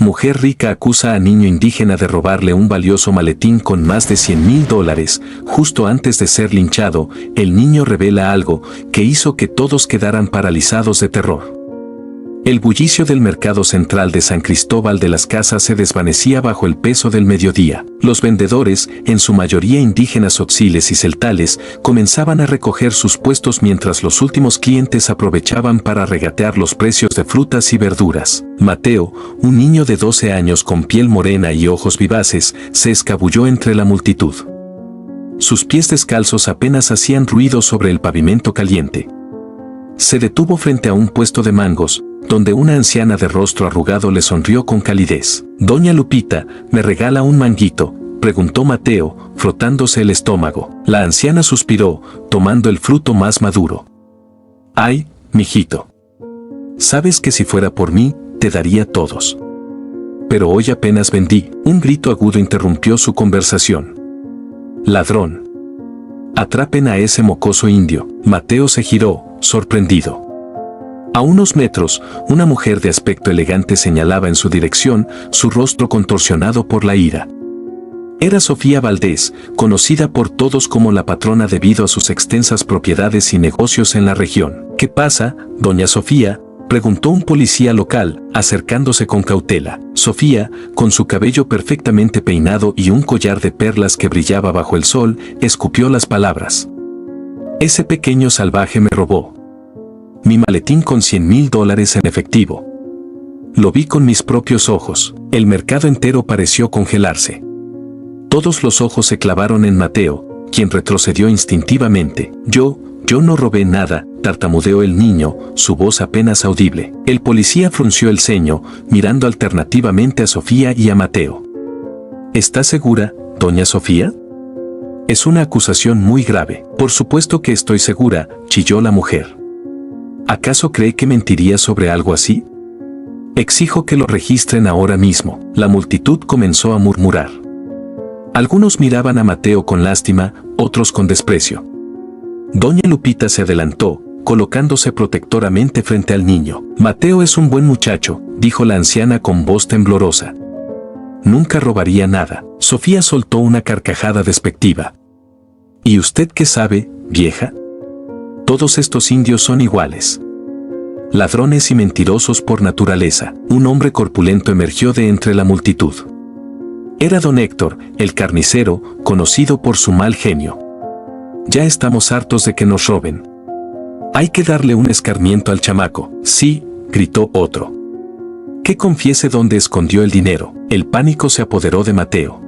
Mujer rica acusa a niño indígena de robarle un valioso maletín con más de $100,000. Justo antes de ser linchado, el niño revela algo que hizo que todos quedaran paralizados de terror. El bullicio del mercado central de San Cristóbal de las Casas se desvanecía bajo el peso del mediodía. Los vendedores, en su mayoría indígenas otziles y celtales, comenzaban a recoger sus puestos mientras los últimos clientes aprovechaban para regatear los precios de frutas y verduras. Mateo, un niño de 12 años con piel morena y ojos vivaces, se escabulló entre la multitud. Sus pies descalzos apenas hacían ruido sobre el pavimento caliente. Se detuvo frente a un puesto de mangos, donde una anciana de rostro arrugado le sonrió con calidez. «Doña Lupita, ¿me regala un manguito?», preguntó Mateo, frotándose el estómago. La anciana suspiró, tomando el fruto más maduro. «Ay, mijito. Sabes que si fuera por mí, te daría todos. Pero hoy apenas vendí». Un grito agudo interrumpió su conversación. «Ladrón. Atrapen a ese mocoso indio». Mateo se giró, sorprendido. A unos metros, una mujer de aspecto elegante señalaba en su dirección, su rostro contorsionado por la ira. Era Sofía Valdés, conocida por todos como la patrona debido a sus extensas propiedades y negocios en la región. «¿Qué pasa, doña Sofía?», preguntó un policía local, acercándose con cautela. Sofía, con su cabello perfectamente peinado y un collar de perlas que brillaba bajo el sol, escupió las palabras. «Ese pequeño salvaje me robó mi maletín con $100,000 en efectivo. Lo vi con mis propios ojos». El mercado entero pareció congelarse. Todos los ojos se clavaron en Mateo, quien retrocedió instintivamente. Yo no robé nada», tartamudeó el niño, su voz apenas audible. El policía frunció el ceño, mirando alternativamente a Sofía y a Mateo. «¿Está segura, doña Sofía? Es una acusación muy grave». «Por supuesto que estoy segura», chilló la mujer. «¿Acaso cree que mentiría sobre algo así? Exijo que lo registren ahora mismo». La multitud comenzó a murmurar. Algunos miraban a Mateo con lástima, otros con desprecio. Doña Lupita se adelantó, colocándose protectoramente frente al niño. «Mateo es un buen muchacho», dijo la anciana con voz temblorosa. «Nunca robaría nada». Sofía soltó una carcajada despectiva. «¿Y usted qué sabe, vieja? Todos estos indios son iguales. Ladrones y mentirosos por naturaleza». Un hombre corpulento emergió de entre la multitud. Era don Héctor, el carnicero, conocido por su mal genio. «Ya estamos hartos de que nos roben. Hay que darle un escarmiento al chamaco». «Sí», gritó otro. «Que confiese dónde escondió el dinero». El pánico se apoderó de Mateo.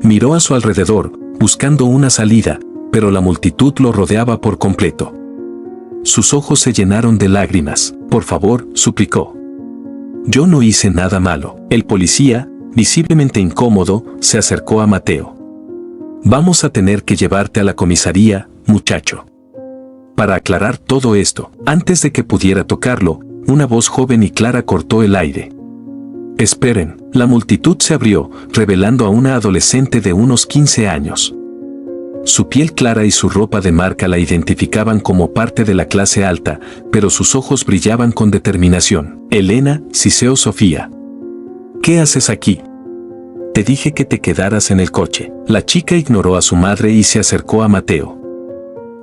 Miró a su alrededor, buscando una salida, pero la multitud lo rodeaba por completo. Sus ojos se llenaron de lágrimas. «Por favor», suplicó. «Yo no hice nada malo». El policía, visiblemente incómodo, se acercó a Mateo. «Vamos a tener que llevarte a la comisaría, muchacho. Para aclarar todo esto». Antes de que pudiera tocarlo, una voz joven y clara cortó el aire. «Esperen». La multitud se abrió, revelando a una adolescente de unos 15 años. Su piel clara y su ropa de marca la identificaban como parte de la clase alta, pero sus ojos brillaban con determinación. «Elena», siseó Sofía. «¿Qué haces aquí? Te dije que te quedaras en el coche». La chica ignoró a su madre y se acercó a Mateo.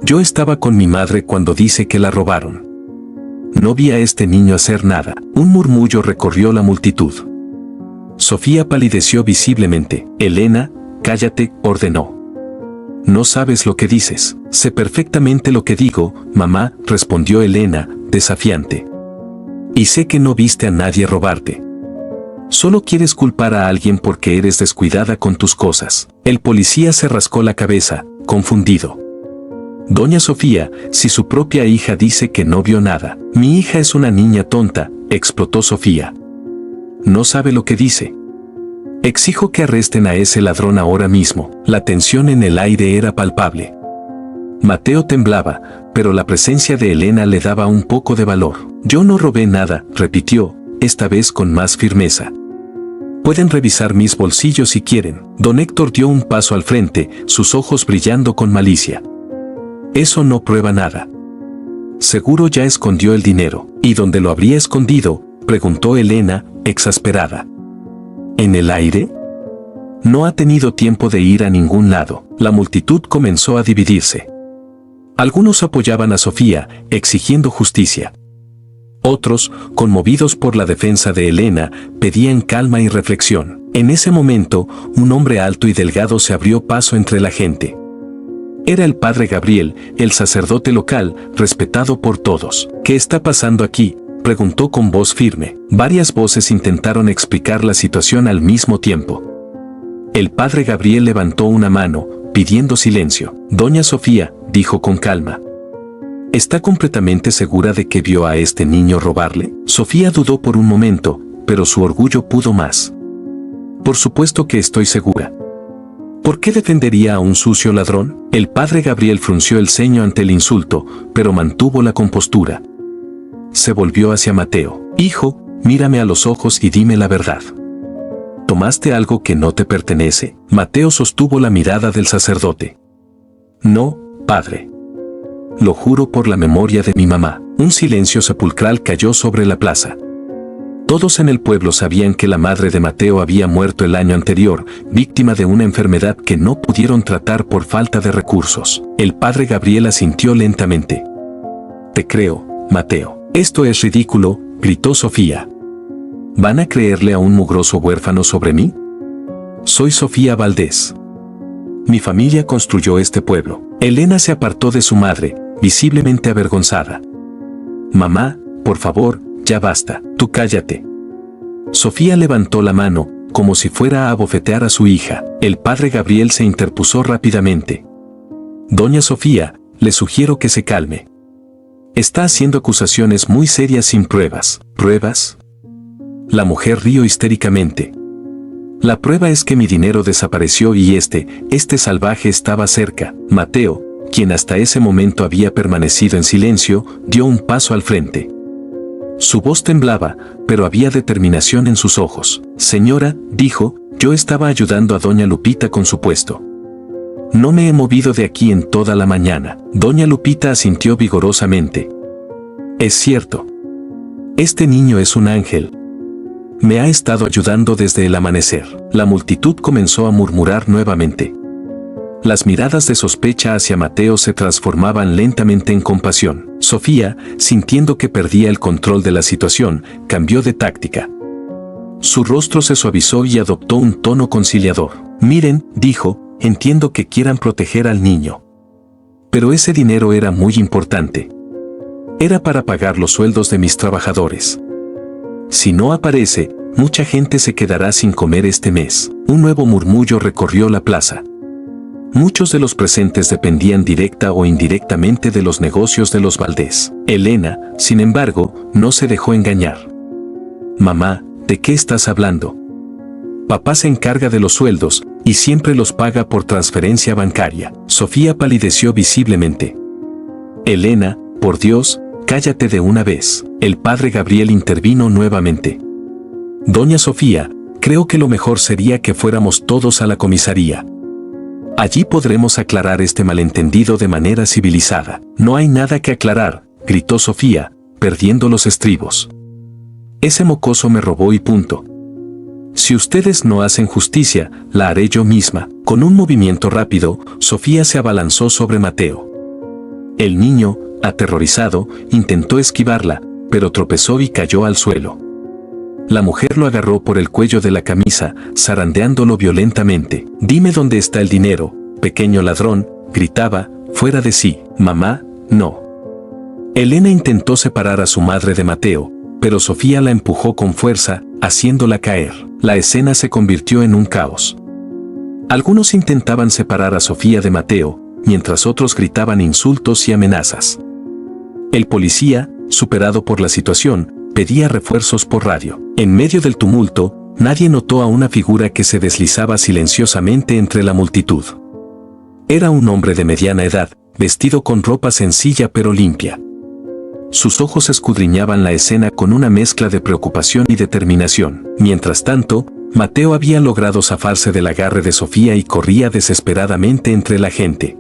«Yo estaba con mi madre cuando dice que la robaron. No vi a este niño hacer nada». Un murmullo recorrió la multitud. Sofía palideció visiblemente. «Elena, cállate», ordenó. «No sabes lo que dices». «Sé perfectamente lo que digo, mamá», respondió Elena, desafiante. «Y sé que no viste a nadie robarte. Solo quieres culpar a alguien porque eres descuidada con tus cosas». El policía se rascó la cabeza, confundido. «Doña Sofía, si su propia hija dice que no vio nada». «Mi hija es una niña tonta», explotó Sofía. «No sabe lo que dice. Exijo que arresten a ese ladrón ahora mismo». La tensión en el aire era palpable. Mateo temblaba, pero la presencia de Elena le daba un poco de valor. «Yo no robé nada», repitió, esta vez con más firmeza. «Pueden revisar mis bolsillos si quieren». Don Héctor dio un paso al frente, sus ojos brillando con malicia. «Eso no prueba nada. Seguro ya escondió el dinero». «¿Y dónde lo habría escondido?», preguntó Elena, exasperada. ¿En el aire? No ha tenido tiempo de ir a ningún lado. La multitud comenzó a dividirse. Algunos apoyaban a Sofía, exigiendo justicia. Otros, conmovidos por la defensa de Elena, pedían calma y reflexión. En ese momento, un hombre alto y delgado se abrió paso entre la gente. Era el padre Gabriel, el sacerdote local, respetado por todos. ¿Qué está pasando aquí?, preguntó con voz firme. Varias voces intentaron explicar la situación al mismo tiempo. El padre Gabriel levantó una mano, pidiendo silencio. Doña Sofía, dijo con calma. ¿Está completamente segura de que vio a este niño robarle? Sofía dudó por un momento, pero su orgullo pudo más. Por supuesto que estoy segura. ¿Por qué defendería a un sucio ladrón? El padre Gabriel frunció el ceño ante el insulto, pero mantuvo la compostura. Se volvió hacia Mateo. Hijo, mírame a los ojos y dime la verdad. ¿Tomaste algo que no te pertenece? Mateo sostuvo la mirada del sacerdote. No, padre. Lo juro por la memoria de mi mamá. Un silencio sepulcral cayó sobre la plaza. Todos en el pueblo sabían que la madre de Mateo había muerto el año anterior, víctima de una enfermedad que no pudieron tratar por falta de recursos. El padre Gabriel asintió lentamente. Te creo, Mateo. Esto es ridículo, gritó Sofía. ¿Van a creerle a un mugroso huérfano sobre mí? Soy Sofía Valdés. Mi familia construyó este pueblo. Elena se apartó de su madre, visiblemente avergonzada. Mamá, por favor, ya basta, tú cállate. Sofía levantó la mano, como si fuera a abofetear a su hija. El padre Gabriel se interpuso rápidamente. Doña Sofía, le sugiero que se calme. Está haciendo acusaciones muy serias sin pruebas. ¿Pruebas? La mujer rió histéricamente. La prueba es que mi dinero desapareció y este salvaje estaba cerca. Mateo, quien hasta ese momento había permanecido en silencio, dio un paso al frente. Su voz temblaba, pero había determinación en sus ojos. Señora, dijo, yo estaba ayudando a doña Lupita con su puesto. No me he movido de aquí en toda la mañana. Doña Lupita asintió vigorosamente. Es cierto. Este niño es un ángel. Me ha estado ayudando desde el amanecer. La multitud comenzó a murmurar nuevamente. Las miradas de sospecha hacia Mateo se transformaban lentamente en compasión. Sofía, sintiendo que perdía el control de la situación, cambió de táctica. Su rostro se suavizó y adoptó un tono conciliador. Miren, dijo, entiendo que quieran proteger al niño. Pero ese dinero era muy importante. Era para pagar los sueldos de mis trabajadores. Si no aparece, mucha gente se quedará sin comer este mes. Un nuevo murmullo recorrió la plaza. Muchos de los presentes dependían directa o indirectamente de los negocios de los Valdés. Elena, sin embargo, no se dejó engañar. Mamá, ¿de qué estás hablando? Papá se encarga de los sueldos y siempre los paga por transferencia bancaria. Sofía palideció visiblemente. Elena, por Dios, cállate de una vez. El padre Gabriel intervino nuevamente. Doña Sofía, creo que lo mejor sería que fuéramos todos a la comisaría. Allí podremos aclarar este malentendido de manera civilizada. No hay nada que aclarar, gritó Sofía, perdiendo los estribos. Ese mocoso me robó y punto. Si ustedes no hacen justicia, la haré yo misma. Con un movimiento rápido, Sofía se abalanzó sobre Mateo. El niño, aterrorizado, intentó esquivarla, pero tropezó y cayó al suelo. La mujer lo agarró por el cuello de la camisa, zarandeándolo violentamente. Dime dónde está el dinero, pequeño ladrón, gritaba, fuera de sí. Mamá, no. Elena intentó separar a su madre de Mateo, pero Sofía la empujó con fuerza, haciéndola caer. La escena se convirtió en un caos. Algunos intentaban separar a Sofía de Mateo, mientras otros gritaban insultos y amenazas. El policía, superado por la situación, pedía refuerzos por radio. En medio del tumulto, nadie notó a una figura que se deslizaba silenciosamente entre la multitud. Era un hombre de mediana edad, vestido con ropa sencilla pero limpia. Sus ojos escudriñaban la escena con una mezcla de preocupación y determinación. Mientras tanto, Mateo había logrado zafarse del agarre de Sofía y corría desesperadamente entre la gente.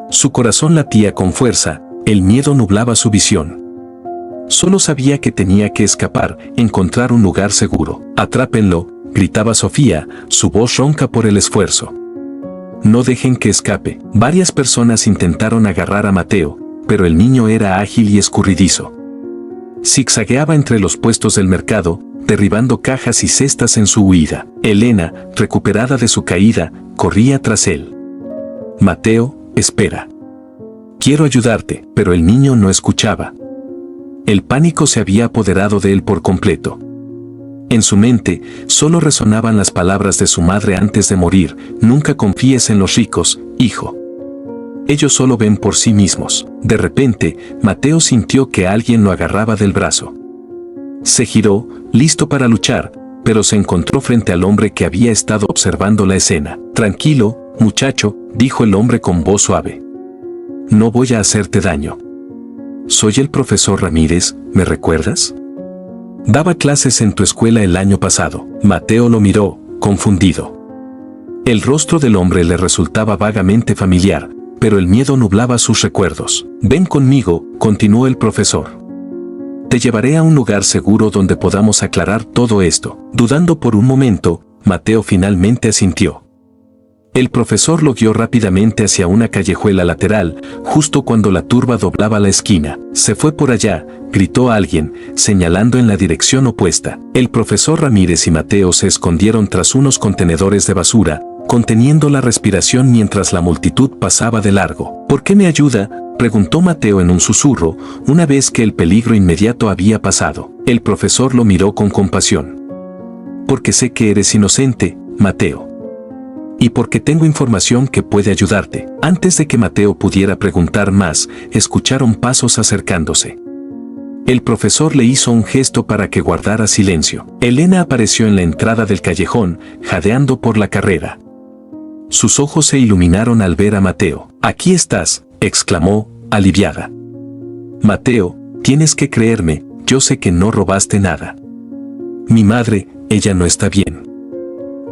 Su corazón latía con fuerza, el miedo nublaba su visión. Solo sabía que tenía que escapar, encontrar un lugar seguro. Atrápenlo, gritaba Sofía, su voz ronca por el esfuerzo. No dejen que escape. Varias personas intentaron agarrar a Mateo, pero el niño era ágil y escurridizo. Zigzagueaba entre los puestos del mercado, derribando cajas y cestas en su huida. Elena, recuperada de su caída, corría tras él. Mateo, espera. Quiero ayudarte, pero el niño no escuchaba. El pánico se había apoderado de él por completo. En su mente, solo resonaban las palabras de su madre antes de morir: nunca confíes en los ricos, hijo. Ellos solo ven por sí mismos. De repente, Mateo sintió que alguien lo agarraba del brazo. Se giró, listo para luchar, pero se encontró frente al hombre que había estado observando la escena. Tranquilo, muchacho, dijo el hombre con voz suave. No voy a hacerte daño. Soy el profesor Ramírez, ¿me recuerdas? Daba clases en tu escuela el año pasado. Mateo lo miró, confundido. El rostro del hombre le resultaba vagamente familiar, pero el miedo nublaba sus recuerdos. Ven conmigo, continuó el profesor. Te llevaré a un lugar seguro donde podamos aclarar todo esto. Dudando por un momento, Mateo finalmente asintió. El profesor lo guió rápidamente hacia una callejuela lateral, justo cuando la turba doblaba la esquina. Se fue por allá, gritó alguien, señalando en la dirección opuesta. El profesor Ramírez y Mateo se escondieron tras unos contenedores de basura, conteniendo la respiración mientras la multitud pasaba de largo. ¿Por qué me ayuda?, preguntó Mateo en un susurro, una vez que el peligro inmediato había pasado. El profesor lo miró con compasión. Porque sé que eres inocente, Mateo. Y porque tengo información que puede ayudarte. Antes de que Mateo pudiera preguntar más, escucharon pasos acercándose. El profesor le hizo un gesto para que guardara silencio. Elena apareció en la entrada del callejón, jadeando por la carrera. Sus ojos se iluminaron al ver a Mateo. «Aquí estás», exclamó, aliviada. «Mateo, tienes que creerme, yo sé que no robaste nada. Mi madre, ella no está bien.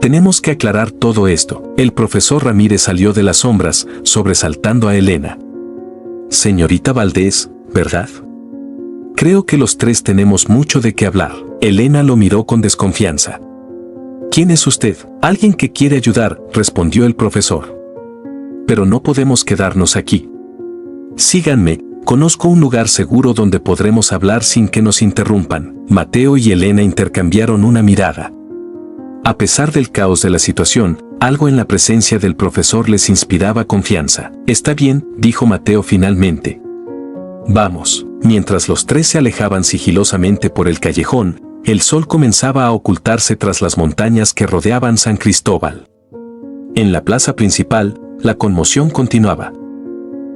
Tenemos que aclarar todo esto». El profesor Ramírez salió de las sombras, sobresaltando a Elena. «Señorita Valdés, ¿verdad? Creo que los tres tenemos mucho de qué hablar». Elena lo miró con desconfianza. «¿Quién es usted?». «Alguien que quiere ayudar», respondió el profesor. «Pero no podemos quedarnos aquí. Síganme, conozco un lugar seguro donde podremos hablar sin que nos interrumpan». Mateo y Elena intercambiaron una mirada. A pesar del caos de la situación, algo en la presencia del profesor les inspiraba confianza. «Está bien», dijo Mateo finalmente. «Vamos». Mientras los tres se alejaban sigilosamente por el callejón, el sol comenzaba a ocultarse tras las montañas que rodeaban San Cristóbal. En la plaza principal, la conmoción continuaba.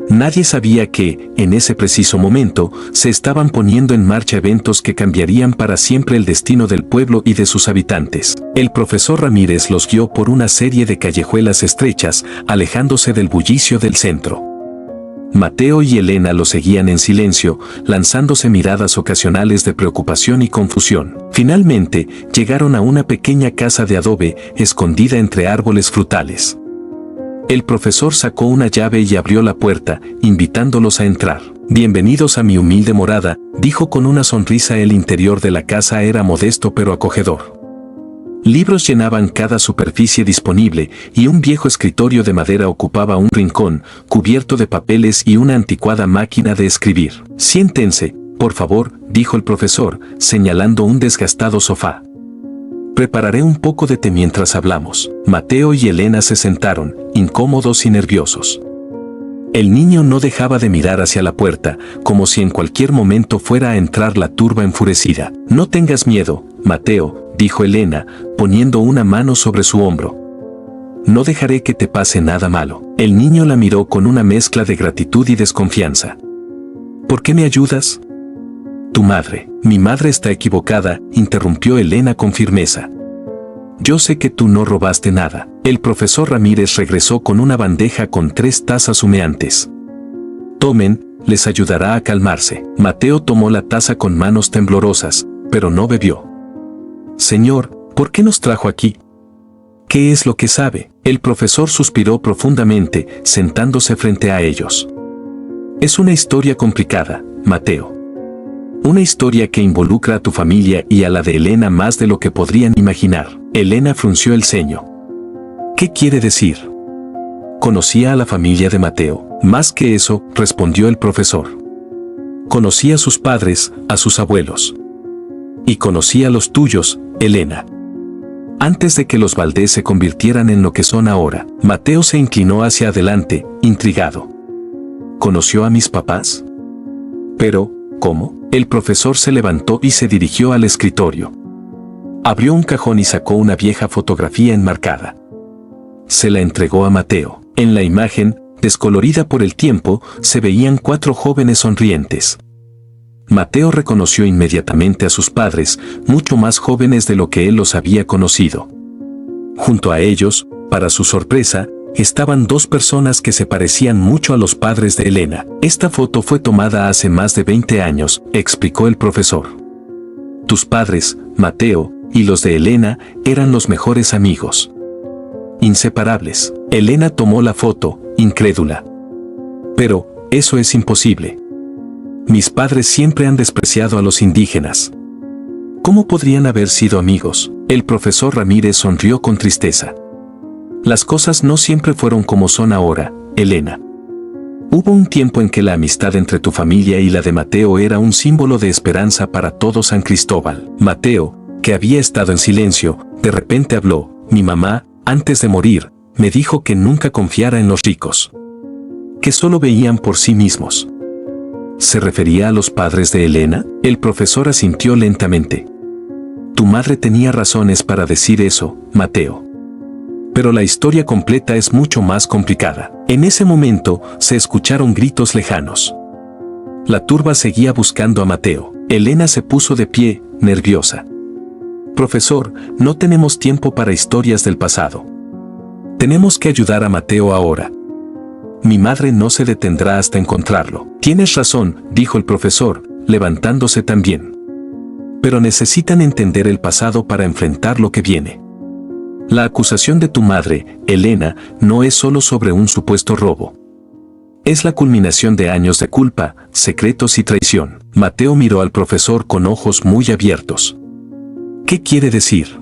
Nadie sabía que, en ese preciso momento, se estaban poniendo en marcha eventos que cambiarían para siempre el destino del pueblo y de sus habitantes. El profesor Ramírez los guió por una serie de callejuelas estrechas, alejándose del bullicio del centro. Mateo y Elena lo seguían en silencio, lanzándose miradas ocasionales de preocupación y confusión. Finalmente, llegaron a una pequeña casa de adobe, escondida entre árboles frutales. El profesor sacó una llave y abrió la puerta, invitándolos a entrar. «Bienvenidos a mi humilde morada», dijo con una sonrisa. El interior de la casa era modesto pero acogedor. Libros llenaban cada superficie disponible y un viejo escritorio de madera ocupaba un rincón, cubierto de papeles y una anticuada máquina de escribir. «Siéntense, por favor», dijo el profesor, señalando un desgastado sofá. «Prepararé un poco de té mientras hablamos». Mateo y Elena se sentaron, incómodos y nerviosos. El niño no dejaba de mirar hacia la puerta, como si en cualquier momento fuera a entrar la turba enfurecida. «No tengas miedo, Mateo», dijo Elena, poniendo una mano sobre su hombro. «No dejaré que te pase nada malo». El niño la miró con una mezcla de gratitud y desconfianza. «¿Por qué me ayudas?». «Tu madre». «Mi madre está equivocada», interrumpió Elena con firmeza. «Yo sé que tú no robaste nada». El profesor Ramírez regresó con una bandeja con 3 tazas humeantes. «Tomen, les ayudará a calmarse». Mateo tomó la taza con manos temblorosas, pero no bebió. «Señor, ¿por qué nos trajo aquí? ¿Qué es lo que sabe?». El profesor suspiró profundamente, sentándose frente a ellos. «Es una historia complicada, Mateo. Una historia que involucra a tu familia y a la de Elena más de lo que podrían imaginar. Elena frunció el ceño. ¿Qué quiere decir? Conocía a la familia de Mateo. Más que eso, respondió el profesor. Conocía a sus padres, a sus abuelos. Y conocía a los tuyos, Elena. Antes de que los Valdés se convirtieran en lo que son ahora. Mateo se inclinó hacia adelante, intrigado. ¿Conoció a mis papás? Pero, ¿cómo? El profesor se levantó y se dirigió al escritorio. Abrió un cajón y sacó una vieja fotografía enmarcada. Se la entregó a Mateo. En la imagen, descolorida por el tiempo, se veían 4 jóvenes sonrientes. Mateo reconoció inmediatamente a sus padres, mucho más jóvenes de lo que él los había conocido. Junto a ellos, para su sorpresa, estaban 2 personas que se parecían mucho a los padres de Elena. Esta foto fue tomada hace más de 20 años, explicó el profesor. Tus padres, Mateo, y los de Elena, eran los mejores amigos. Inseparables. Elena tomó la foto, incrédula. Pero, eso es imposible. Mis padres siempre han despreciado a los indígenas. ¿Cómo podrían haber sido amigos? El profesor Ramírez sonrió con tristeza. Las cosas no siempre fueron como son ahora, Elena. Hubo un tiempo en que la amistad entre tu familia y la de Mateo era un símbolo de esperanza para todo San Cristóbal. Mateo, que había estado en silencio, de repente habló. Mi mamá, antes de morir, me dijo que nunca confiara en los ricos. Que solo veían por sí mismos. ¿Se refería a los padres de Elena? El profesor asintió lentamente. Tu madre tenía razones para decir eso, Mateo. Pero la historia completa es mucho más complicada. En ese momento, se escucharon gritos lejanos. La turba seguía buscando a Mateo. Elena se puso de pie, nerviosa. Profesor, no tenemos tiempo para historias del pasado. Tenemos que ayudar a Mateo ahora. Mi madre no se detendrá hasta encontrarlo. Tienes razón, dijo el profesor, levantándose también. Pero necesitan entender el pasado para enfrentar lo que viene. La acusación de tu madre, Elena, no es solo sobre un supuesto robo. Es la culminación de años de culpa, secretos y traición. Mateo miró al profesor con ojos muy abiertos. ¿Qué quiere decir?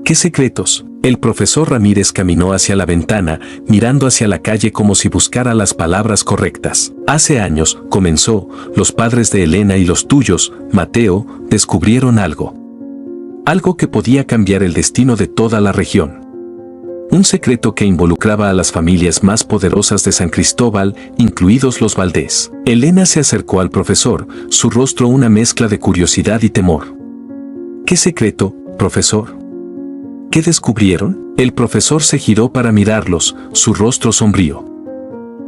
¿Qué secretos? El profesor Ramírez caminó hacia la ventana, mirando hacia la calle como si buscara las palabras correctas. Hace años, comenzó, los padres de Elena y los tuyos, Mateo, descubrieron algo. Algo que podía cambiar el destino de toda la región. Un secreto que involucraba a las familias más poderosas de San Cristóbal, incluidos los Valdés. Elena se acercó al profesor, su rostro una mezcla de curiosidad y temor. ¿Qué secreto, profesor? ¿Qué descubrieron? El profesor se giró para mirarlos, su rostro sombrío.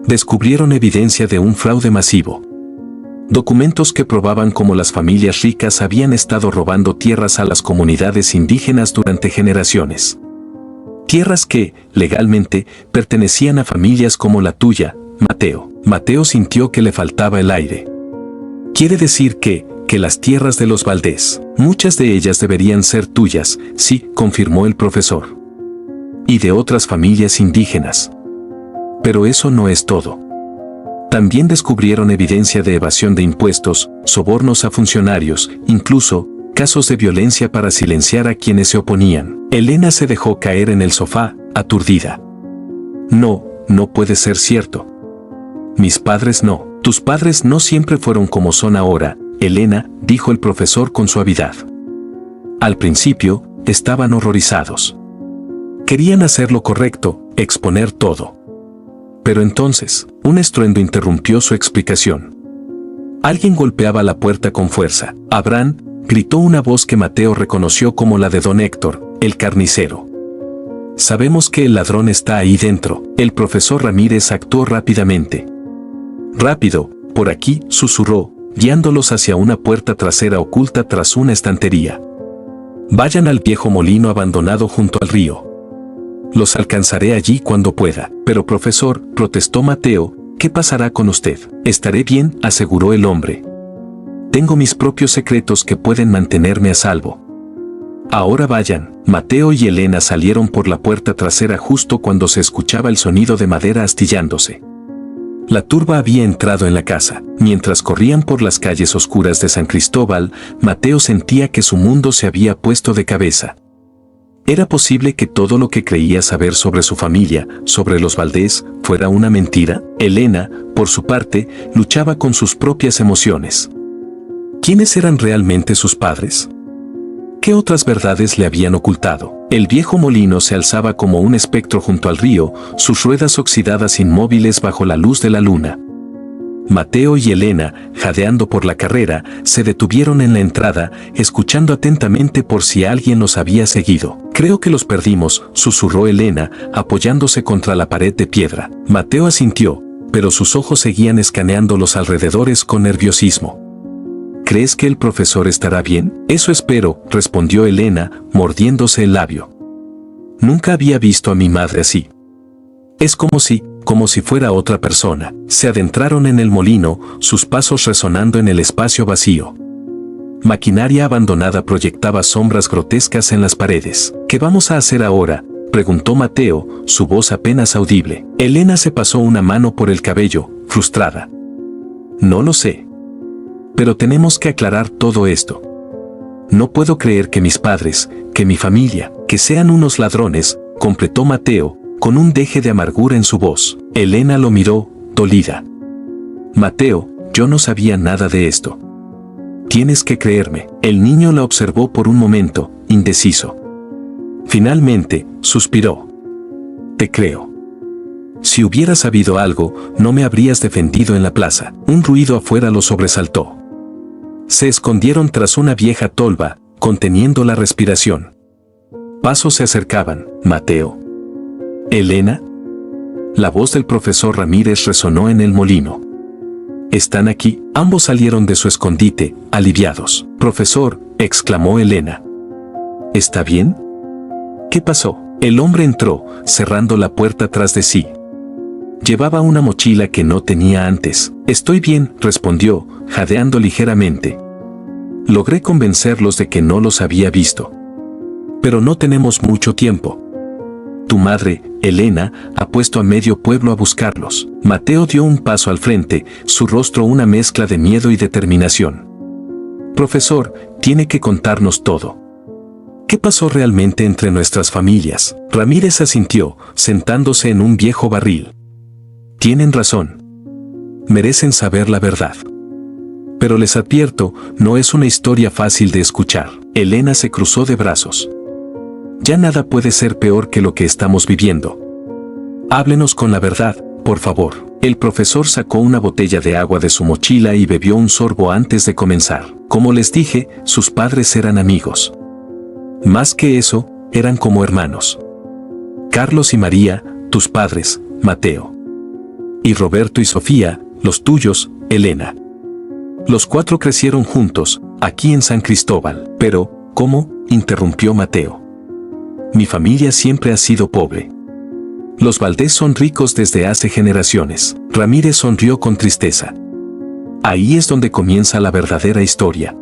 Descubrieron evidencia de un fraude masivo. Documentos que probaban cómo las familias ricas habían estado robando tierras a las comunidades indígenas durante generaciones. Tierras que, legalmente, pertenecían a familias como la tuya, Mateo. Mateo sintió que le faltaba el aire. Quiere decir que las tierras de los Valdés, muchas de ellas deberían ser tuyas, sí, confirmó el profesor. Y de otras familias indígenas. Pero eso no es todo. También descubrieron evidencia de evasión de impuestos, sobornos a funcionarios, incluso, casos de violencia para silenciar a quienes se oponían. Elena se dejó caer en el sofá, aturdida. No puede ser cierto. Mis padres no. Tus padres no siempre fueron como son ahora, Elena, dijo el profesor con suavidad. Al principio, estaban horrorizados. Querían hacer lo correcto, exponer todo. Pero entonces, un estruendo interrumpió su explicación. Alguien golpeaba la puerta con fuerza. Abraham, gritó una voz que Mateo reconoció como la de don Héctor, el carnicero. Sabemos que el ladrón está ahí dentro. El profesor Ramírez actuó rápidamente. Rápido, por aquí, susurró, guiándolos hacia una puerta trasera oculta tras una estantería. Vayan al viejo molino abandonado junto al río. Los alcanzaré allí cuando pueda. Pero profesor, protestó Mateo, ¿qué pasará con usted? Estaré bien, aseguró el hombre. Tengo mis propios secretos que pueden mantenerme a salvo. Ahora vayan. Mateo y Elena salieron por la puerta trasera justo cuando se escuchaba el sonido de madera astillándose. La turba había entrado en la casa. Mientras corrían por las calles oscuras de San Cristóbal, Mateo sentía que su mundo se había puesto de cabeza. ¿Era posible que todo lo que creía saber sobre su familia, sobre los Valdés, fuera una mentira? Elena, por su parte, luchaba con sus propias emociones. ¿Quiénes eran realmente sus padres? ¿Qué otras verdades le habían ocultado? El viejo molino se alzaba como un espectro junto al río, sus ruedas oxidadas inmóviles bajo la luz de la luna. Mateo y Elena, jadeando por la carrera, se detuvieron en la entrada, escuchando atentamente por si alguien los había seguido. «Creo que los perdimos», susurró Elena, apoyándose contra la pared de piedra. Mateo asintió, pero sus ojos seguían escaneando los alrededores con nerviosismo. «¿Crees que el profesor estará bien?» «Eso espero», respondió Elena, mordiéndose el labio. «Nunca había visto a mi madre así. Es como si fuera otra persona». Se adentraron en el molino, sus pasos resonando en el espacio vacío. Maquinaria abandonada proyectaba sombras grotescas en las paredes. «¿Qué vamos a hacer ahora?», preguntó Mateo, su voz apenas audible. Elena se pasó una mano por el cabello, frustrada. «No lo sé. Pero tenemos que aclarar todo esto. No puedo creer que mis padres, que mi familia, que sean unos ladrones», completó Mateo, con un deje de amargura en su voz. Elena lo miró, dolida. «Mateo, yo no sabía nada de esto. Tienes que creerme». El niño la observó por un momento, indeciso. Finalmente, suspiró. «Te creo. Si hubiera sabido algo, no me habrías defendido en la plaza». Un ruido afuera lo sobresaltó. Se escondieron tras una vieja tolva, conteniendo la respiración. Pasos se acercaban. «Mateo. ¿Elena?» La voz del profesor Ramírez resonó en el molino. «¿Están aquí?» Ambos salieron de su escondite, aliviados. «Profesor», exclamó Elena. «¿Está bien?» «¿Qué pasó?» El hombre entró, cerrando la puerta tras de sí. Llevaba una mochila que no tenía antes. «Estoy bien», respondió, jadeando ligeramente. «Logré convencerlos de que no los había visto. Pero no tenemos mucho tiempo. Tu madre, Elena, ha puesto a medio pueblo a buscarlos». Mateo dio un paso al frente, su rostro una mezcla de miedo y determinación. «Profesor, tiene que contarnos todo. ¿Qué pasó realmente entre nuestras familias?» Ramírez asintió, sentándose en un viejo barril. «Tienen razón. Merecen saber la verdad. Pero les advierto, no es una historia fácil de escuchar». Elena se cruzó de brazos. «Ya nada puede ser peor que lo que estamos viviendo. Háblenos con la verdad, por favor». El profesor sacó una botella de agua de su mochila y bebió un sorbo antes de comenzar. «Como les dije, sus padres eran amigos. Más que eso, eran como hermanos. Carlos y María, tus padres, Mateo. Y Roberto y Sofía, los tuyos, Elena. Los 4 crecieron juntos, aquí en San Cristóbal». «Pero, ¿cómo?», interrumpió Mateo. «Mi familia siempre ha sido pobre. Los Valdés son ricos desde hace generaciones». Ramírez sonrió con tristeza. «Ahí es donde comienza la verdadera historia.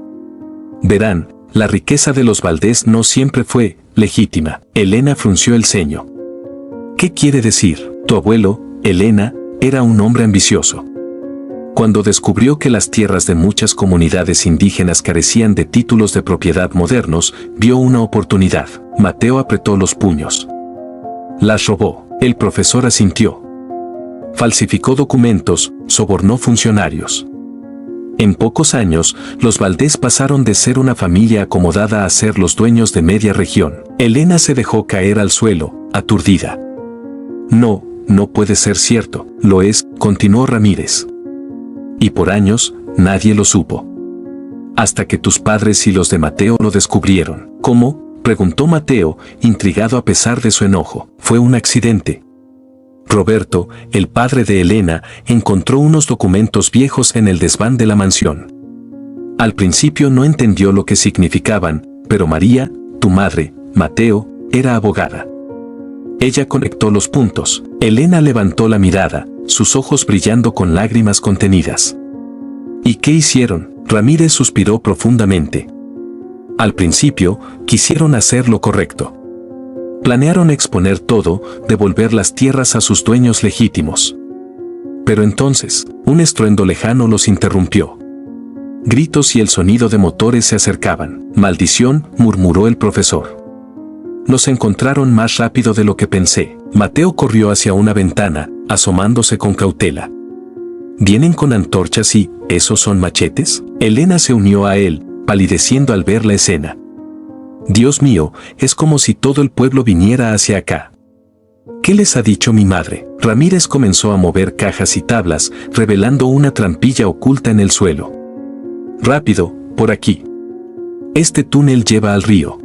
Verán, la riqueza de los Valdés no siempre fue legítima». Elena frunció el ceño. «¿Qué quiere decir?» «Tu abuelo, Elena, era un hombre ambicioso. Cuando descubrió que las tierras de muchas comunidades indígenas carecían de títulos de propiedad modernos, vio una oportunidad». Mateo apretó los puños. «Las robó». El profesor asintió. «Falsificó documentos, sobornó funcionarios. En pocos años, los Valdés pasaron de ser una familia acomodada a ser los dueños de media región». Elena se dejó caer al suelo, aturdida. «No, no puede ser cierto». «Lo es», continuó Ramírez. «Y por años, nadie lo supo. Hasta que tus padres y los de Mateo lo descubrieron». «¿Cómo?», preguntó Mateo, intrigado a pesar de su enojo. «Fue un accidente. Roberto, el padre de Elena, encontró unos documentos viejos en el desván de la mansión. Al principio no entendió lo que significaban, pero María, tu madre, Mateo, era abogada. Ella conectó los puntos». Elena levantó la mirada, sus ojos brillando con lágrimas contenidas. «¿Y qué hicieron?». Ramírez suspiró profundamente. «Al principio, quisieron hacer lo correcto. Planearon exponer todo, devolver las tierras a sus dueños legítimos. Pero entonces, un estruendo lejano los interrumpió. Gritos y el sonido de motores se acercaban. «Maldición», murmuró el profesor. Nos encontraron más rápido de lo que pensé. Mateo corrió hacia una ventana, asomándose con cautela. ¿Vienen con antorchas y esos son machetes? Elena se unió a él, palideciendo al ver la escena. Dios mío, es como si todo el pueblo viniera hacia acá. ¿Qué les ha dicho mi madre? Ramírez comenzó a mover cajas y tablas, revelando una trampilla oculta en el suelo. Rápido, por aquí. Este túnel lleva al río.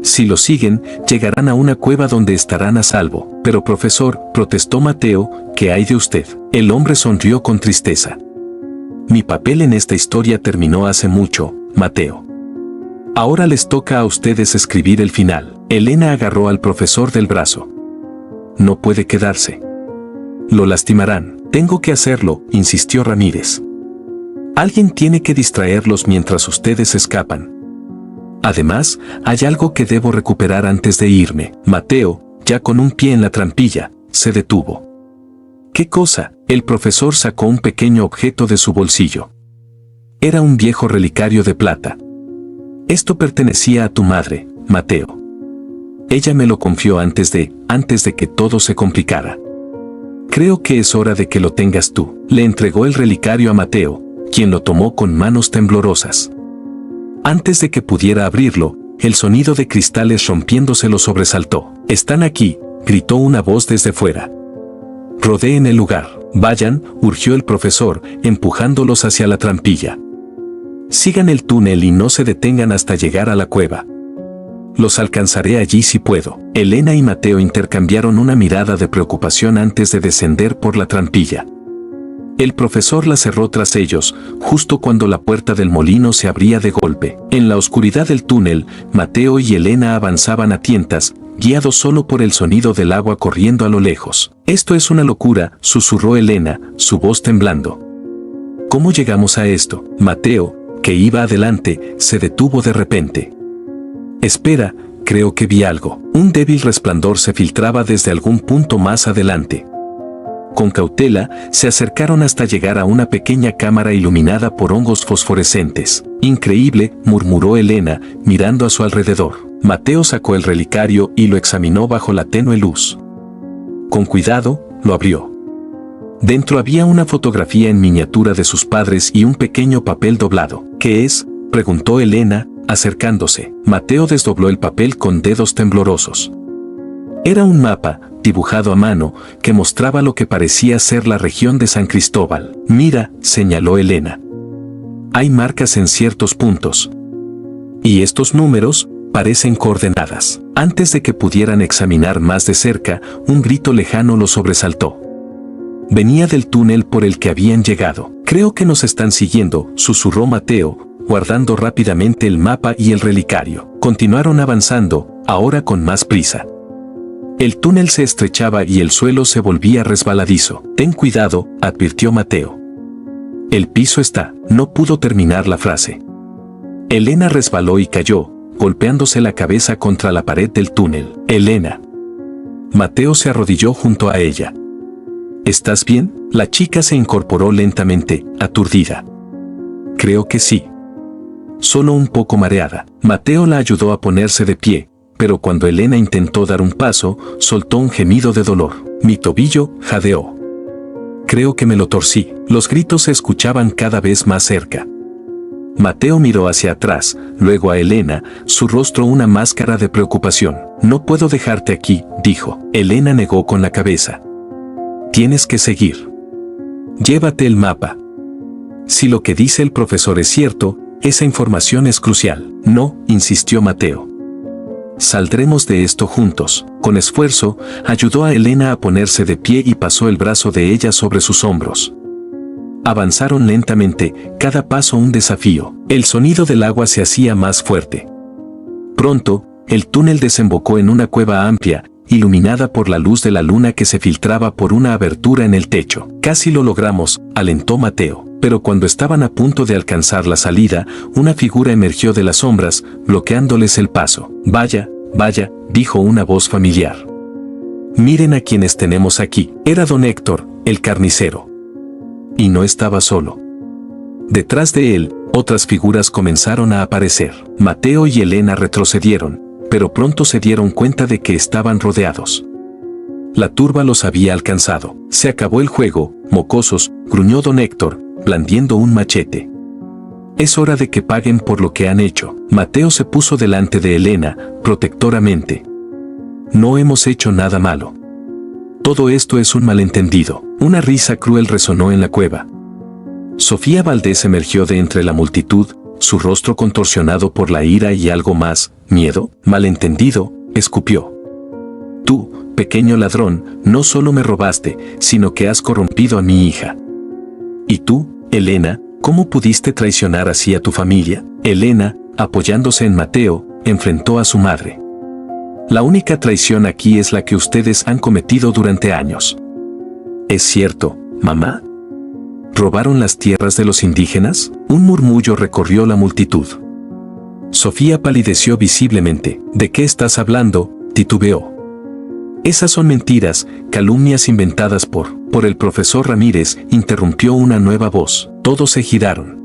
Si lo siguen, llegarán a una cueva donde estarán a salvo. Pero profesor, protestó Mateo, ¿qué hay de usted? El hombre sonrió con tristeza. Mi papel en esta historia terminó hace mucho, Mateo. Ahora les toca a ustedes escribir el final. Elena agarró al profesor del brazo. No puede quedarse. Lo lastimarán. Tengo que hacerlo, insistió Ramírez. Alguien tiene que distraerlos mientras ustedes escapan. Además, hay algo que debo recuperar antes de irme. Mateo, ya con un pie en la trampilla, se detuvo. ¿Qué cosa? El profesor sacó un pequeño objeto de su bolsillo. Era un viejo relicario de plata. Esto pertenecía a tu madre, Mateo. Ella me lo confió antes de que todo se complicara. Creo que es hora de que lo tengas tú. Le entregó el relicario a Mateo, quien lo tomó con manos temblorosas. Antes de que pudiera abrirlo, el sonido de cristales rompiéndose lo sobresaltó. «Están aquí», gritó una voz desde fuera. «Rodeen el lugar. Vayan», urgió el profesor, empujándolos hacia la trampilla. «Sigan el túnel y no se detengan hasta llegar a la cueva. Los alcanzaré allí si puedo». Elena y Mateo intercambiaron una mirada de preocupación antes de descender por la trampilla. El profesor la cerró tras ellos, justo cuando la puerta del molino se abría de golpe. En la oscuridad del túnel, Mateo y Elena avanzaban a tientas, guiados solo por el sonido del agua corriendo a lo lejos. «Esto es una locura», susurró Elena, su voz temblando. «¿Cómo llegamos a esto?» Mateo, que iba adelante, se detuvo de repente. «Espera, creo que vi algo». Un débil resplandor se filtraba desde algún punto más adelante. Con cautela, se acercaron hasta llegar a una pequeña cámara iluminada por hongos fosforescentes. «Increíble», murmuró Elena, mirando a su alrededor. Mateo sacó el relicario y lo examinó bajo la tenue luz. Con cuidado, lo abrió. Dentro había una fotografía en miniatura de sus padres y un pequeño papel doblado. «¿Qué es?», preguntó Elena, acercándose. Mateo desdobló el papel con dedos temblorosos. Era un mapa, dibujado a mano, que mostraba lo que parecía ser la región de San Cristóbal. «Mira», señaló Elena. «Hay marcas en ciertos puntos. Y estos números parecen coordenadas». Antes de que pudieran examinar más de cerca, un grito lejano los sobresaltó. Venía del túnel por el que habían llegado. «Creo que nos están siguiendo», susurró Mateo, guardando rápidamente el mapa y el relicario. Continuaron avanzando, ahora con más prisa. El túnel se estrechaba y el suelo se volvía resbaladizo. «Ten cuidado», advirtió Mateo. «El piso está». No pudo terminar la frase. Elena resbaló y cayó, golpeándose la cabeza contra la pared del túnel. «Elena». Mateo se arrodilló junto a ella. «¿Estás bien?». La chica se incorporó lentamente, aturdida. «Creo que sí. Solo un poco mareada». Mateo la ayudó a ponerse de pie, pero cuando Elena intentó dar un paso, soltó un gemido de dolor. «Mi tobillo», jadeó. «Creo que me lo torcí». Los gritos se escuchaban cada vez más cerca. Mateo miró hacia atrás, luego a Elena, su rostro una máscara de preocupación. «No puedo dejarte aquí», dijo. Elena negó con la cabeza. «Tienes que seguir. Llévate el mapa. Si lo que dice el profesor es cierto, esa información es crucial». «No», insistió Mateo. «Saldremos de esto juntos». Con esfuerzo, ayudó a Elena a ponerse de pie y pasó el brazo de ella sobre sus hombros. Avanzaron lentamente, cada paso un desafío. El sonido del agua se hacía más fuerte. Pronto, el túnel desembocó en una cueva amplia, iluminada por la luz de la luna que se filtraba por una abertura en el techo. «Casi lo logramos», alentó Mateo. Pero cuando estaban a punto de alcanzar la salida, una figura emergió de las sombras, bloqueándoles el paso. «Vaya, vaya», dijo una voz familiar. «Miren a quienes tenemos aquí». Era don Héctor, el carnicero. Y no estaba solo. Detrás de él, otras figuras comenzaron a aparecer. Mateo y Elena retrocedieron, pero pronto se dieron cuenta de que estaban rodeados. La turba los había alcanzado. Se acabó el juego, mocosos, gruñó don Héctor, blandiendo un machete. Es hora de que paguen por lo que han hecho. Mateo se puso delante de Elena, protectoramente. No hemos hecho nada malo. Todo esto es un malentendido. Una risa cruel resonó en la cueva. Sofía Valdés emergió de entre la multitud, su rostro contorsionado por la ira y algo más, miedo. Malentendido, escupió. Tú, pequeño ladrón, no solo me robaste, sino que has corrompido a mi hija. ¿Y tú, Elena, cómo pudiste traicionar así a tu familia? Elena, apoyándose en Mateo, enfrentó a su madre. La única traición aquí es la que ustedes han cometido durante años. ¿Es cierto, mamá? ¿Robaron las tierras de los indígenas? Un murmullo recorrió la multitud. Sofía palideció visiblemente. ¿De qué estás hablando?, titubeó. Esas son mentiras, calumnias inventadas por el profesor Ramírez, interrumpió una nueva voz. Todos se giraron.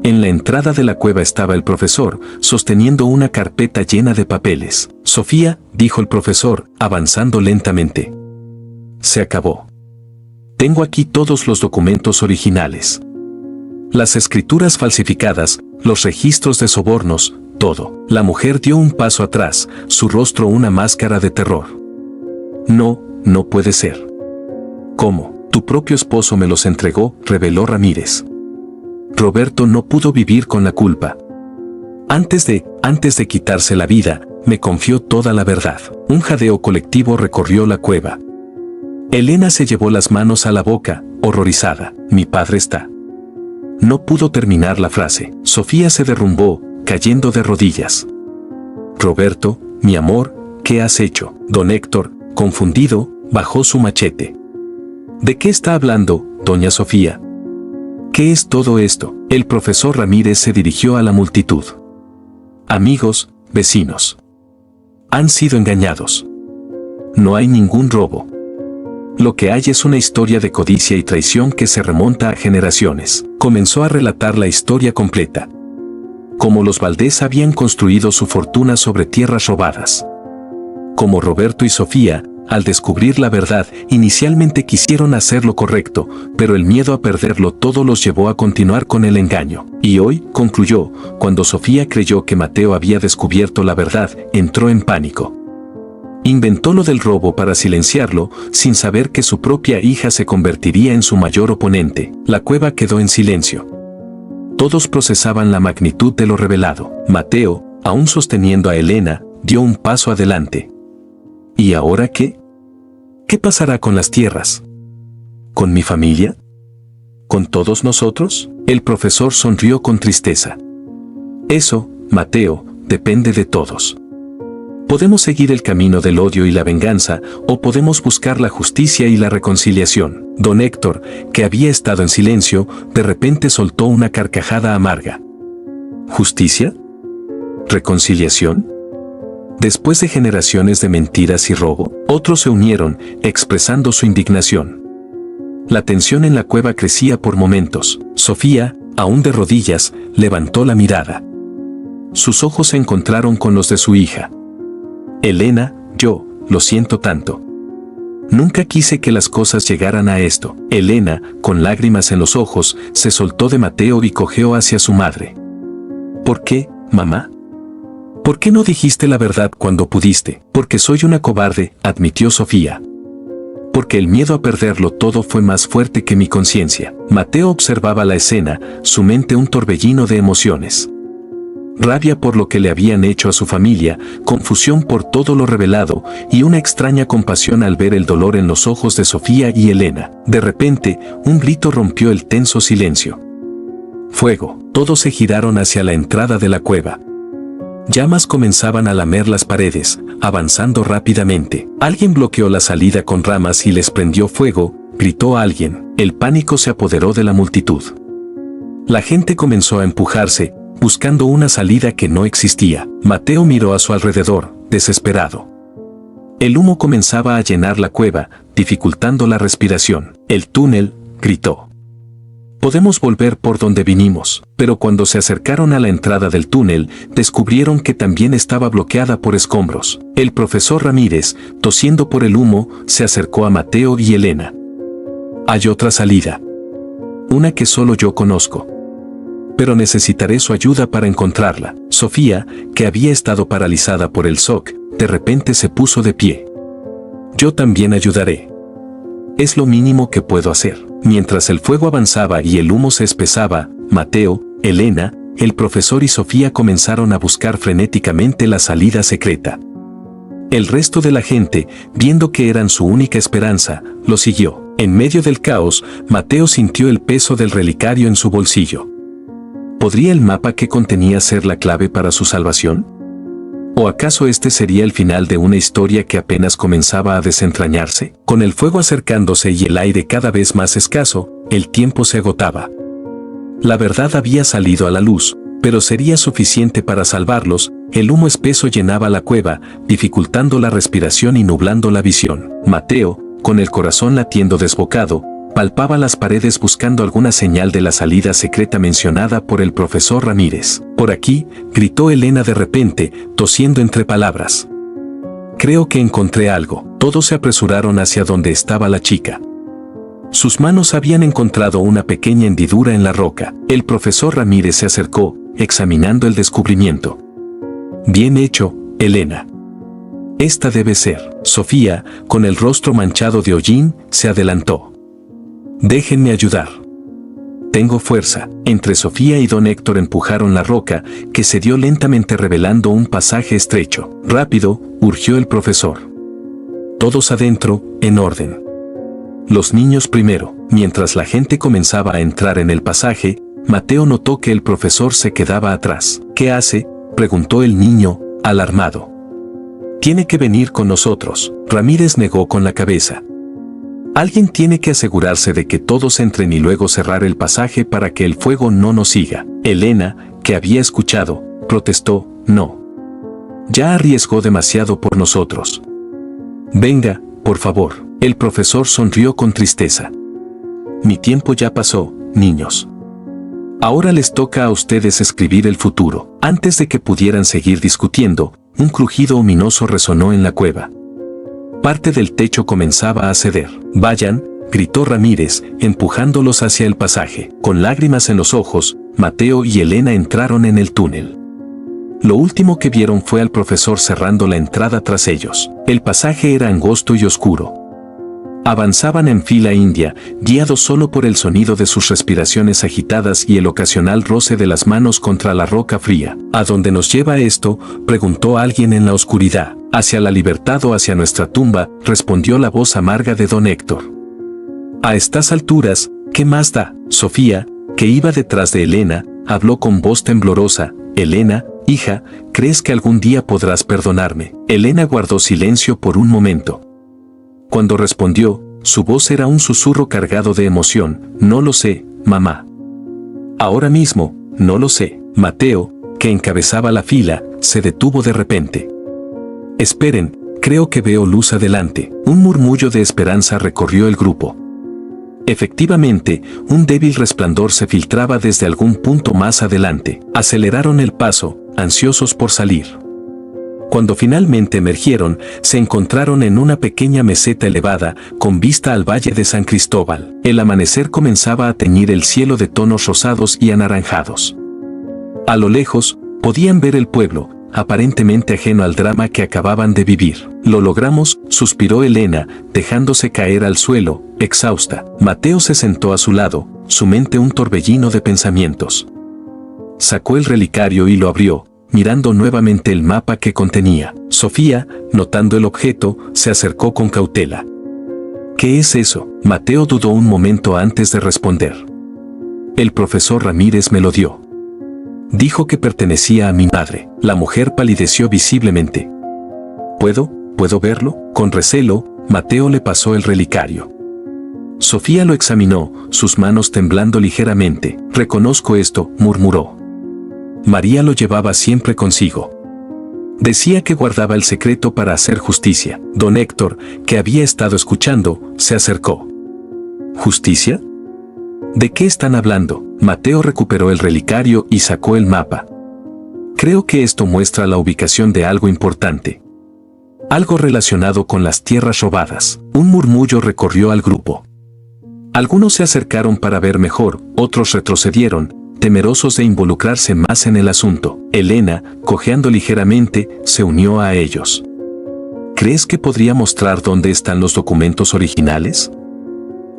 En la entrada de la cueva estaba el profesor, sosteniendo una carpeta llena de papeles. Sofía, dijo el profesor, avanzando lentamente. Se acabó. Tengo aquí todos los documentos originales. Las escrituras falsificadas, los registros de sobornos, todo. La mujer dio un paso atrás, su rostro una máscara de terror. No, no puede ser. ¿Cómo? Tu propio esposo me los entregó, reveló Ramírez. Roberto no pudo vivir con la culpa. Antes de quitarse la vida, me confió toda la verdad. Un jadeo colectivo recorrió la cueva. Elena se llevó las manos a la boca, horrorizada. Mi padre está. No pudo terminar la frase. Sofía se derrumbó, cayendo de rodillas. Roberto, mi amor, ¿qué has hecho? Don Héctor, confundido, bajó su machete. ¿De qué está hablando, doña Sofía? ¿Qué es todo esto? El profesor Ramírez se dirigió a la multitud. Amigos, vecinos. Han sido engañados. No hay ningún robo. Lo que hay es una historia de codicia y traición que se remonta a generaciones. Comenzó a relatar la historia completa. Cómo los Valdés habían construido su fortuna sobre tierras robadas. Como Roberto y Sofía, al descubrir la verdad, inicialmente quisieron hacer lo correcto, pero el miedo a perderlo todo los llevó a continuar con el engaño. Y hoy, concluyó, cuando Sofía creyó que Mateo había descubierto la verdad, entró en pánico. Inventó lo del robo para silenciarlo, sin saber que su propia hija se convertiría en su mayor oponente. La cueva quedó en silencio. Todos procesaban la magnitud de lo revelado. Mateo, aún sosteniendo a Elena, dio un paso adelante. ¿Y ahora qué? ¿Qué pasará con las tierras? ¿Con mi familia? ¿Con todos nosotros? El profesor sonrió con tristeza. Eso, Mateo, depende de todos. Podemos seguir el camino del odio y la venganza, o podemos buscar la justicia y la reconciliación. Don Héctor, que había estado en silencio, de repente soltó una carcajada amarga. ¿Justicia? ¿Reconciliación? Después de generaciones de mentiras y robo, otros se unieron, expresando su indignación. La tensión en la cueva crecía por momentos. Sofía, aún de rodillas, levantó la mirada. Sus ojos se encontraron con los de su hija. Elena, yo, lo siento tanto. Nunca quise que las cosas llegaran a esto. Elena, con lágrimas en los ojos, se soltó de Mateo y cojeó hacia su madre. ¿Por qué, mamá? ¿Por qué no dijiste la verdad cuando pudiste? Porque soy una cobarde, admitió Sofía. Porque el miedo a perderlo todo fue más fuerte que mi conciencia. Mateo observaba la escena, su mente un torbellino de emociones. Rabia por lo que le habían hecho a su familia, confusión por todo lo revelado y una extraña compasión al ver el dolor en los ojos de Sofía y Elena. De repente, un grito rompió el tenso silencio. ¡Fuego! Todos se giraron hacia la entrada de la cueva. Llamas comenzaban a lamer las paredes, avanzando rápidamente. Alguien bloqueó la salida con ramas y les prendió fuego, gritó alguien. El pánico se apoderó de la multitud. La gente comenzó a empujarse, buscando una salida que no existía. Mateo miró a su alrededor, desesperado. El humo comenzaba a llenar la cueva, dificultando la respiración. El túnel, gritó. Podemos volver por donde vinimos, pero cuando se acercaron a la entrada del túnel, descubrieron que también estaba bloqueada por escombros. El profesor Ramírez, tosiendo por el humo, se acercó a Mateo y Elena. Hay otra salida. Una que solo yo conozco. Pero necesitaré su ayuda para encontrarla. Sofía, que había estado paralizada por el shock, de repente se puso de pie. Yo también ayudaré. Es lo mínimo que puedo hacer. Mientras el fuego avanzaba y el humo se espesaba, Mateo, Elena, el profesor y Sofía comenzaron a buscar frenéticamente la salida secreta. El resto de la gente, viendo que eran su única esperanza, lo siguió. En medio del caos, Mateo sintió el peso del relicario en su bolsillo. ¿Podría el mapa que contenía ser la clave para su salvación? ¿O acaso este sería el final de una historia que apenas comenzaba a desentrañarse? Con el fuego acercándose y el aire cada vez más escaso, el tiempo se agotaba. La verdad había salido a la luz, pero sería suficiente para salvarlos. El humo espeso llenaba la cueva, dificultando la respiración y nublando la visión. Mateo, con el corazón latiendo desbocado, palpaba las paredes buscando alguna señal de la salida secreta mencionada por el profesor Ramírez. «Por aquí», gritó Elena de repente, tosiendo entre palabras. «Creo que encontré algo». Todos se apresuraron hacia donde estaba la chica. Sus manos habían encontrado una pequeña hendidura en la roca. El profesor Ramírez se acercó, examinando el descubrimiento. «Bien hecho, Elena. Esta debe ser». Sofía, con el rostro manchado de hollín, se adelantó. «Déjenme ayudar. Tengo fuerza». Entre Sofía y don Héctor empujaron la roca, que se dio lentamente revelando un pasaje estrecho. «Rápido», urgió el profesor. «Todos adentro, en orden. Los niños primero». Mientras la gente comenzaba a entrar en el pasaje, Mateo notó que el profesor se quedaba atrás. «¿Qué hace?», preguntó el niño, alarmado. «Tiene que venir con nosotros». Ramírez negó con la cabeza. «Alguien tiene que asegurarse de que todos entren y luego cerrar el pasaje para que el fuego no nos siga». Elena, que había escuchado, protestó. «No. Ya arriesgó demasiado por nosotros. Venga, por favor». El profesor sonrió con tristeza. «Mi tiempo ya pasó, niños. Ahora les toca a ustedes escribir el futuro». Antes de que pudieran seguir discutiendo, un crujido ominoso resonó en la cueva. Parte del techo comenzaba a ceder. «Vayan», gritó Ramírez, empujándolos hacia el pasaje. Con lágrimas en los ojos, Mateo y Elena entraron en el túnel. Lo último que vieron fue al profesor cerrando la entrada tras ellos. El pasaje era angosto y oscuro. Avanzaban en fila india, guiados solo por el sonido de sus respiraciones agitadas y el ocasional roce de las manos contra la roca fría. «¿A dónde nos lleva esto?», preguntó alguien en la oscuridad. «Hacia la libertad o hacia nuestra tumba», respondió la voz amarga de don Héctor. «A estas alturas, ¿qué más da?». Sofía, que iba detrás de Elena, habló con voz temblorosa. «Elena, hija, ¿crees que algún día podrás perdonarme?». Elena guardó silencio por un momento. Cuando respondió, su voz era un susurro cargado de emoción. «No lo sé, mamá. Ahora mismo, no lo sé». Mateo, que encabezaba la fila, se detuvo de repente. «Esperen, creo que veo luz adelante». Un murmullo de esperanza recorrió el grupo. Efectivamente, un débil resplandor se filtraba desde algún punto más adelante. Aceleraron el paso, ansiosos por salir. Cuando finalmente emergieron, se encontraron en una pequeña meseta elevada, con vista al valle de San Cristóbal. El amanecer comenzaba a teñir el cielo de tonos rosados y anaranjados. A lo lejos, podían ver el pueblo, aparentemente ajeno al drama que acababan de vivir. «Lo logramos», suspiró Elena, dejándose caer al suelo, exhausta. Mateo se sentó a su lado, su mente un torbellino de pensamientos. Sacó el relicario y lo abrió, mirando nuevamente el mapa que contenía. Sofía, notando el objeto, se acercó con cautela. «¿Qué es eso?». Mateo dudó un momento antes de responder. «El profesor Ramírez me lo dio. Dijo que pertenecía a mi madre». La mujer palideció visiblemente. ¿Puedo verlo?». Con recelo, Mateo le pasó el relicario. Sofía lo examinó, sus manos temblando ligeramente. «Reconozco esto», murmuró. María lo llevaba siempre consigo. Decía que guardaba el secreto para hacer justicia. Don Héctor, que había estado escuchando, se acercó. «¿Justicia?». ¿De qué están hablando? Mateo recuperó el relicario y sacó el mapa. Creo que esto muestra la ubicación de algo importante. Algo relacionado con las tierras robadas. Un murmullo recorrió al grupo. Algunos se acercaron para ver mejor, otros retrocedieron, temerosos de involucrarse más en el asunto. Elena, cojeando ligeramente, se unió a ellos. ¿Crees que podría mostrar dónde están los documentos originales?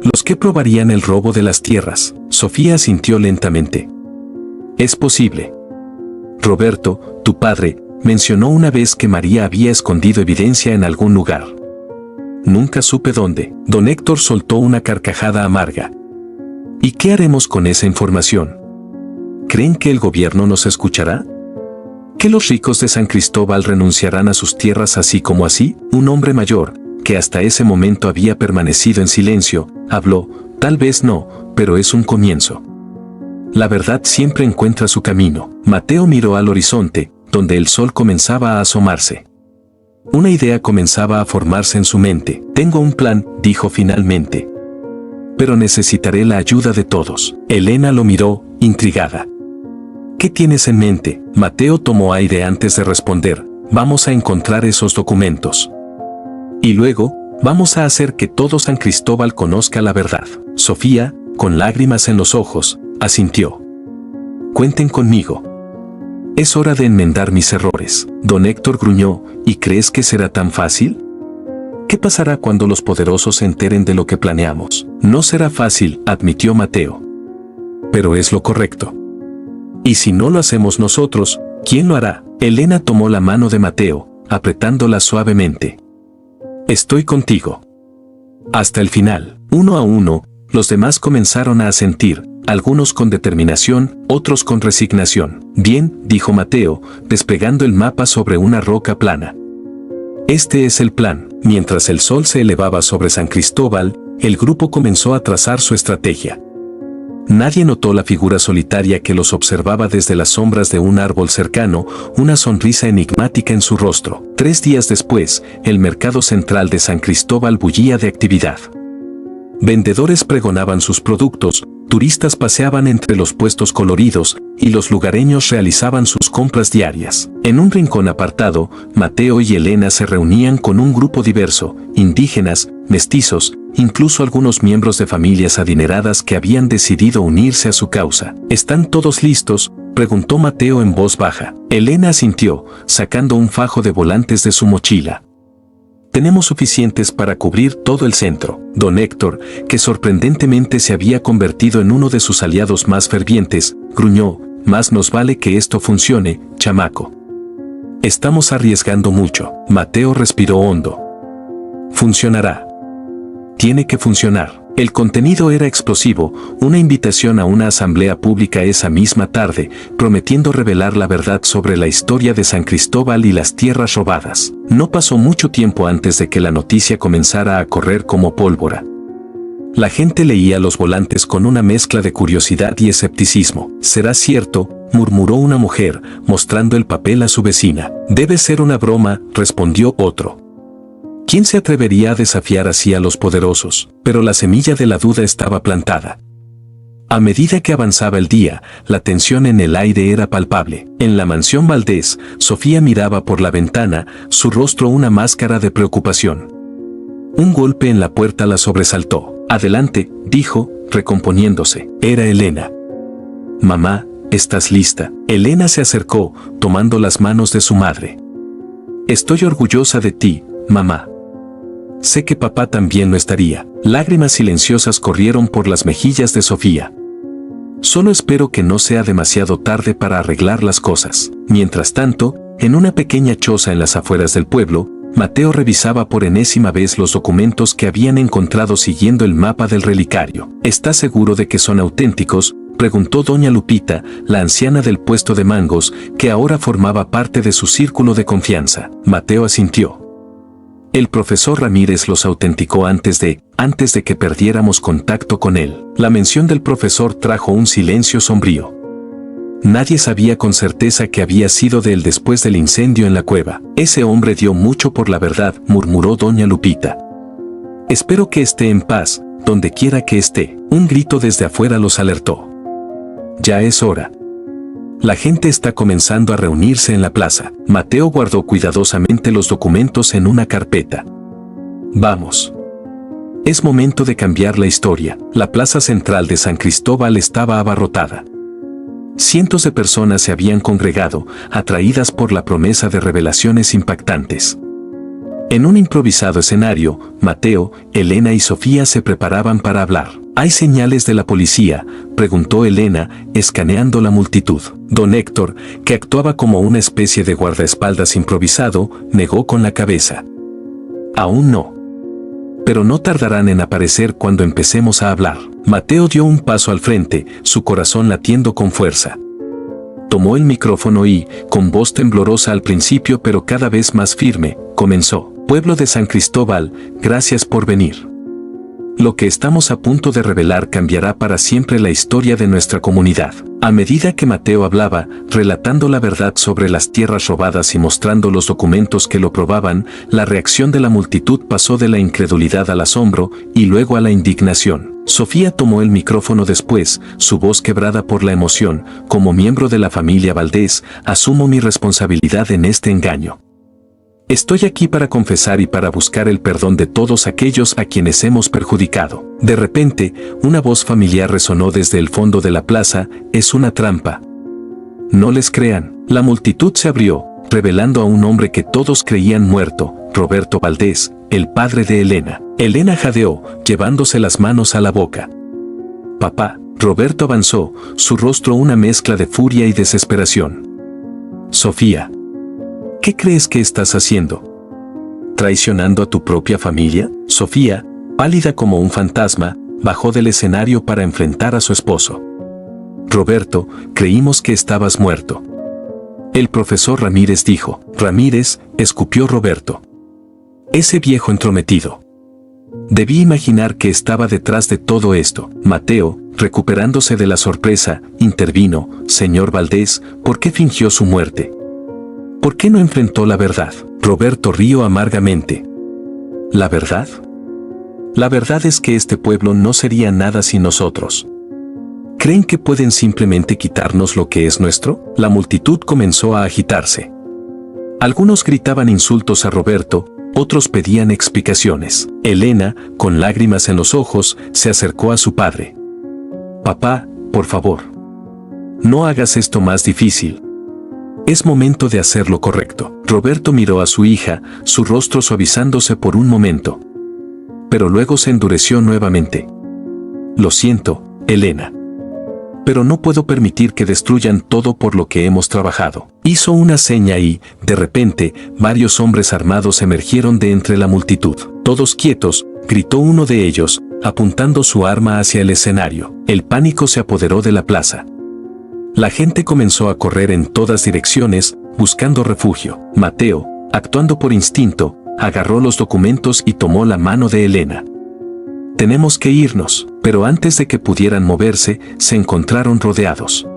Los que probarían el robo de las tierras. Sofía asintió lentamente. Es posible. Roberto, tu padre, mencionó una vez que María había escondido evidencia en algún lugar. Nunca supe dónde. Don Héctor soltó una carcajada amarga. ¿Y qué haremos con esa información? ¿Creen que el gobierno nos escuchará? ¿Que los ricos de San Cristóbal renunciarán a sus tierras así como así? Un hombre mayor, que hasta ese momento había permanecido en silencio, habló. Tal vez no, pero es un comienzo. La verdad siempre encuentra su camino. Mateo miró al horizonte, donde el sol comenzaba a asomarse. Una idea comenzaba a formarse en su mente. Tengo un plan, dijo finalmente. Pero necesitaré la ayuda de todos. Elena lo miró, intrigada. ¿Qué tienes en mente? Mateo tomó aire antes de responder. Vamos a encontrar esos documentos. Y luego, vamos a hacer que todo San Cristóbal conozca la verdad. Sofía, con lágrimas en los ojos, asintió. Cuenten conmigo. Es hora de enmendar mis errores. Don Héctor gruñó. ¿Y crees que será tan fácil? ¿Qué pasará cuando los poderosos se enteren de lo que planeamos? No será fácil, admitió Mateo. Pero es lo correcto. Y si no lo hacemos nosotros, ¿quién lo hará? Elena tomó la mano de Mateo, apretándola suavemente. Estoy contigo. Hasta el final. Uno a uno, los demás comenzaron a asentir, algunos con determinación, otros con resignación. Bien, dijo Mateo, desplegando el mapa sobre una roca plana. Este es el plan. Mientras el sol se elevaba sobre San Cristóbal, el grupo comenzó a trazar su estrategia. Nadie notó la figura solitaria que los observaba desde las sombras de un árbol cercano, una sonrisa enigmática en su rostro. 3 días después, el mercado central de San Cristóbal bullía de actividad. Vendedores pregonaban sus productos, turistas paseaban entre los puestos coloridos, y los lugareños realizaban sus compras diarias. En un rincón apartado, Mateo y Elena se reunían con un grupo diverso, indígenas, mestizos, incluso algunos miembros de familias adineradas que habían decidido unirse a su causa. ¿Están todos listos?, preguntó Mateo en voz baja. Elena asintió, sacando un fajo de volantes de su mochila. Tenemos suficientes para cubrir todo el centro. Don Héctor, que sorprendentemente se había convertido en uno de sus aliados más fervientes, gruñó, más nos vale que esto funcione, chamaco. Estamos arriesgando mucho. Mateo respiró hondo. Funcionará. Tiene que funcionar. El contenido era explosivo, una invitación a una asamblea pública esa misma tarde, prometiendo revelar la verdad sobre la historia de San Cristóbal y las tierras robadas. No pasó mucho tiempo antes de que la noticia comenzara a correr como pólvora. La gente leía los volantes con una mezcla de curiosidad y escepticismo. ¿Será cierto?, murmuró una mujer, mostrando el papel a su vecina. Debe ser una broma, respondió otro. ¿Quién se atrevería a desafiar así a los poderosos? Pero la semilla de la duda estaba plantada. A medida que avanzaba el día, la tensión en el aire era palpable. En la mansión Valdés, Sofía miraba por la ventana, su rostro una máscara de preocupación. Un golpe en la puerta la sobresaltó. Adelante, dijo, recomponiéndose. Era Elena. Mamá, ¿estás lista? Elena se acercó, tomando las manos de su madre. Estoy orgullosa de ti, mamá. Sé que papá también lo estaría. Lágrimas silenciosas corrieron por las mejillas de Sofía. Solo espero que no sea demasiado tarde para arreglar las cosas. Mientras tanto, en una pequeña choza en las afueras del pueblo, Mateo revisaba por enésima vez los documentos que habían encontrado siguiendo el mapa del relicario. ¿Estás seguro de que son auténticos?, preguntó doña Lupita, la anciana del puesto de mangos, que ahora formaba parte de su círculo de confianza. Mateo asintió. El profesor Ramírez los autenticó antes de que perdiéramos contacto con él. La mención del profesor trajo un silencio sombrío. Nadie sabía con certeza que había sido de él después del incendio en la cueva. Ese hombre dio mucho por la verdad, murmuró doña Lupita. Espero que esté en paz, donde quiera que esté. Un grito desde afuera los alertó. Ya es hora. La gente está comenzando a reunirse en la plaza. Mateo guardó cuidadosamente los documentos en una carpeta. Vamos. Es momento de cambiar la historia. La plaza central de San Cristóbal estaba abarrotada. Cientos de personas se habían congregado, atraídas por la promesa de revelaciones impactantes. En un improvisado escenario, Mateo, Elena y Sofía se preparaban para hablar. ¿Hay señales de la policía?, preguntó Elena, escaneando la multitud. Don Héctor, que actuaba como una especie de guardaespaldas improvisado, negó con la cabeza. Aún no. Pero no tardarán en aparecer cuando empecemos a hablar. Mateo dio un paso al frente, su corazón latiendo con fuerza. Tomó el micrófono y, con voz temblorosa al principio pero cada vez más firme, comenzó. Pueblo de San Cristóbal, gracias por venir. Lo que estamos a punto de revelar cambiará para siempre la historia de nuestra comunidad. A medida que Mateo hablaba, relatando la verdad sobre las tierras robadas y mostrando los documentos que lo probaban, la reacción de la multitud pasó de la incredulidad al asombro y luego a la indignación. Sofía tomó el micrófono después, su voz quebrada por la emoción. Como miembro de la familia Valdés, asumo mi responsabilidad en este engaño. Estoy aquí para confesar y para buscar el perdón de todos aquellos a quienes hemos perjudicado. De repente, una voz familiar resonó desde el fondo de la plaza: es una trampa. No les crean. La multitud se abrió, revelando a un hombre que todos creían muerto, Roberto Valdés, el padre de Elena. Elena jadeó, llevándose las manos a la boca. Papá. Roberto avanzó, su rostro una mezcla de furia y desesperación. Sofía. ¿Qué crees que estás haciendo? ¿Traicionando a tu propia familia? Sofía, pálida como un fantasma, bajó del escenario para enfrentar a su esposo. Roberto, creímos que estabas muerto. El profesor Ramírez dijo. Ramírez, escupió Roberto. Ese viejo entrometido. Debí imaginar que estaba detrás de todo esto. Mateo, recuperándose de la sorpresa, intervino. Señor Valdés, ¿por qué fingió su muerte? ¿Por qué no enfrentó la verdad? Roberto rió amargamente. ¿La verdad? La verdad es que este pueblo no sería nada sin nosotros. ¿Creen que pueden simplemente quitarnos lo que es nuestro? La multitud comenzó a agitarse. Algunos gritaban insultos a Roberto, otros pedían explicaciones. Elena, con lágrimas en los ojos, se acercó a su padre. Papá, por favor. No hagas esto más difícil. Es momento de hacer lo correcto. Roberto miró a su hija, su rostro suavizándose por un momento. Pero luego se endureció nuevamente. Lo siento, Elena. Pero no puedo permitir que destruyan todo por lo que hemos trabajado. Hizo una seña y, de repente, varios hombres armados emergieron de entre la multitud. Todos quietos, gritó uno de ellos, apuntando su arma hacia el escenario. El pánico se apoderó de la plaza. La gente comenzó a correr en todas direcciones, buscando refugio. Mateo, actuando por instinto, agarró los documentos y tomó la mano de Elena. Tenemos que irnos, pero antes de que pudieran moverse, se encontraron rodeados.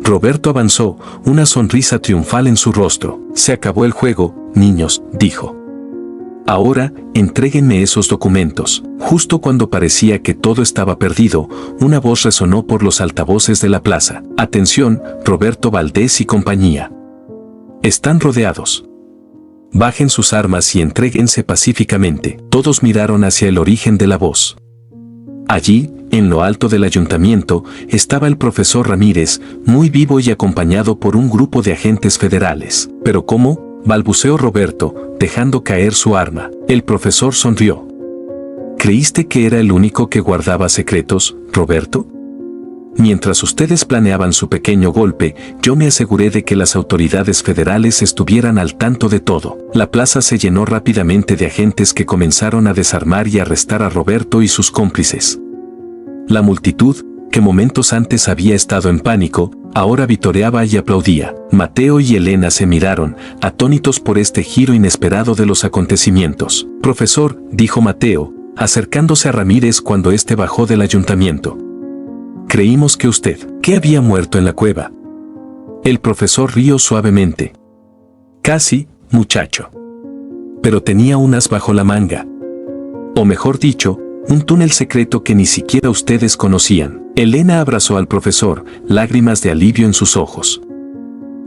Roberto avanzó, una sonrisa triunfal en su rostro. Se acabó el juego, niños, dijo. Ahora, entréguenme esos documentos. Justo cuando parecía que todo estaba perdido, una voz resonó por los altavoces de la plaza. Atención, Roberto Valdés y compañía. Están rodeados. Bajen sus armas y entréguense pacíficamente. Todos miraron hacia el origen de la voz. Allí, en lo alto del ayuntamiento, estaba el profesor Ramírez, muy vivo y acompañado por un grupo de agentes federales. ¿Pero cómo?, balbuceó Roberto, dejando caer su arma. El profesor sonrió. ¿Creíste que era el único que guardaba secretos, Roberto? Mientras ustedes planeaban su pequeño golpe, yo me aseguré de que las autoridades federales estuvieran al tanto de todo. La plaza se llenó rápidamente de agentes que comenzaron a desarmar y arrestar a Roberto y sus cómplices. La multitud, que momentos antes había estado en pánico, ahora vitoreaba y aplaudía. Mateo y Elena se miraron, atónitos por este giro inesperado de los acontecimientos. Profesor, dijo Mateo, acercándose a Ramírez cuando éste bajó del ayuntamiento. Creímos que usted, que había muerto en la cueva. El profesor rió suavemente. Casi, muchacho. Pero tenía un as bajo la manga. O mejor dicho, Un túnel secreto que ni siquiera ustedes conocían. Elena abrazó al profesor, lágrimas de alivio en sus ojos.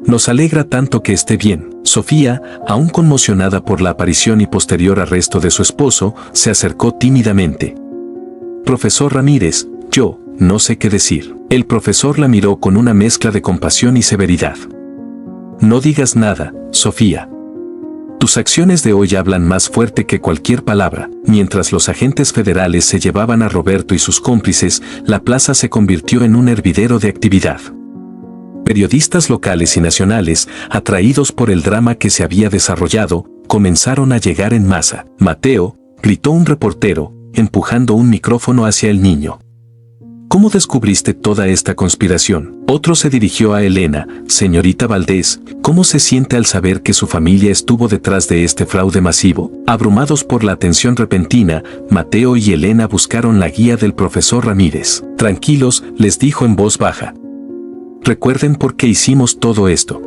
Nos alegra tanto que esté bien. Sofía, aún conmocionada por la aparición y posterior arresto de su esposo, se acercó tímidamente. Profesor Ramírez, yo no sé qué decir. El profesor la miró con una mezcla de compasión y severidad. No digas nada, Sofía. Tus acciones de hoy hablan más fuerte que cualquier palabra. Mientras los agentes federales se llevaban a Roberto y sus cómplices, la plaza se convirtió en un hervidero de actividad. Periodistas locales y nacionales, atraídos por el drama que se había desarrollado, comenzaron a llegar en masa. Mateo, gritó un reportero, empujando un micrófono hacia el niño. ¿Cómo descubriste toda esta conspiración? Otro se dirigió a Elena. Señorita Valdés, ¿cómo se siente al saber que su familia estuvo detrás de este fraude masivo? Abrumados por la atención repentina, Mateo y Elena buscaron la guía del profesor Ramírez. Tranquilos, les dijo en voz baja. Recuerden por qué hicimos todo esto.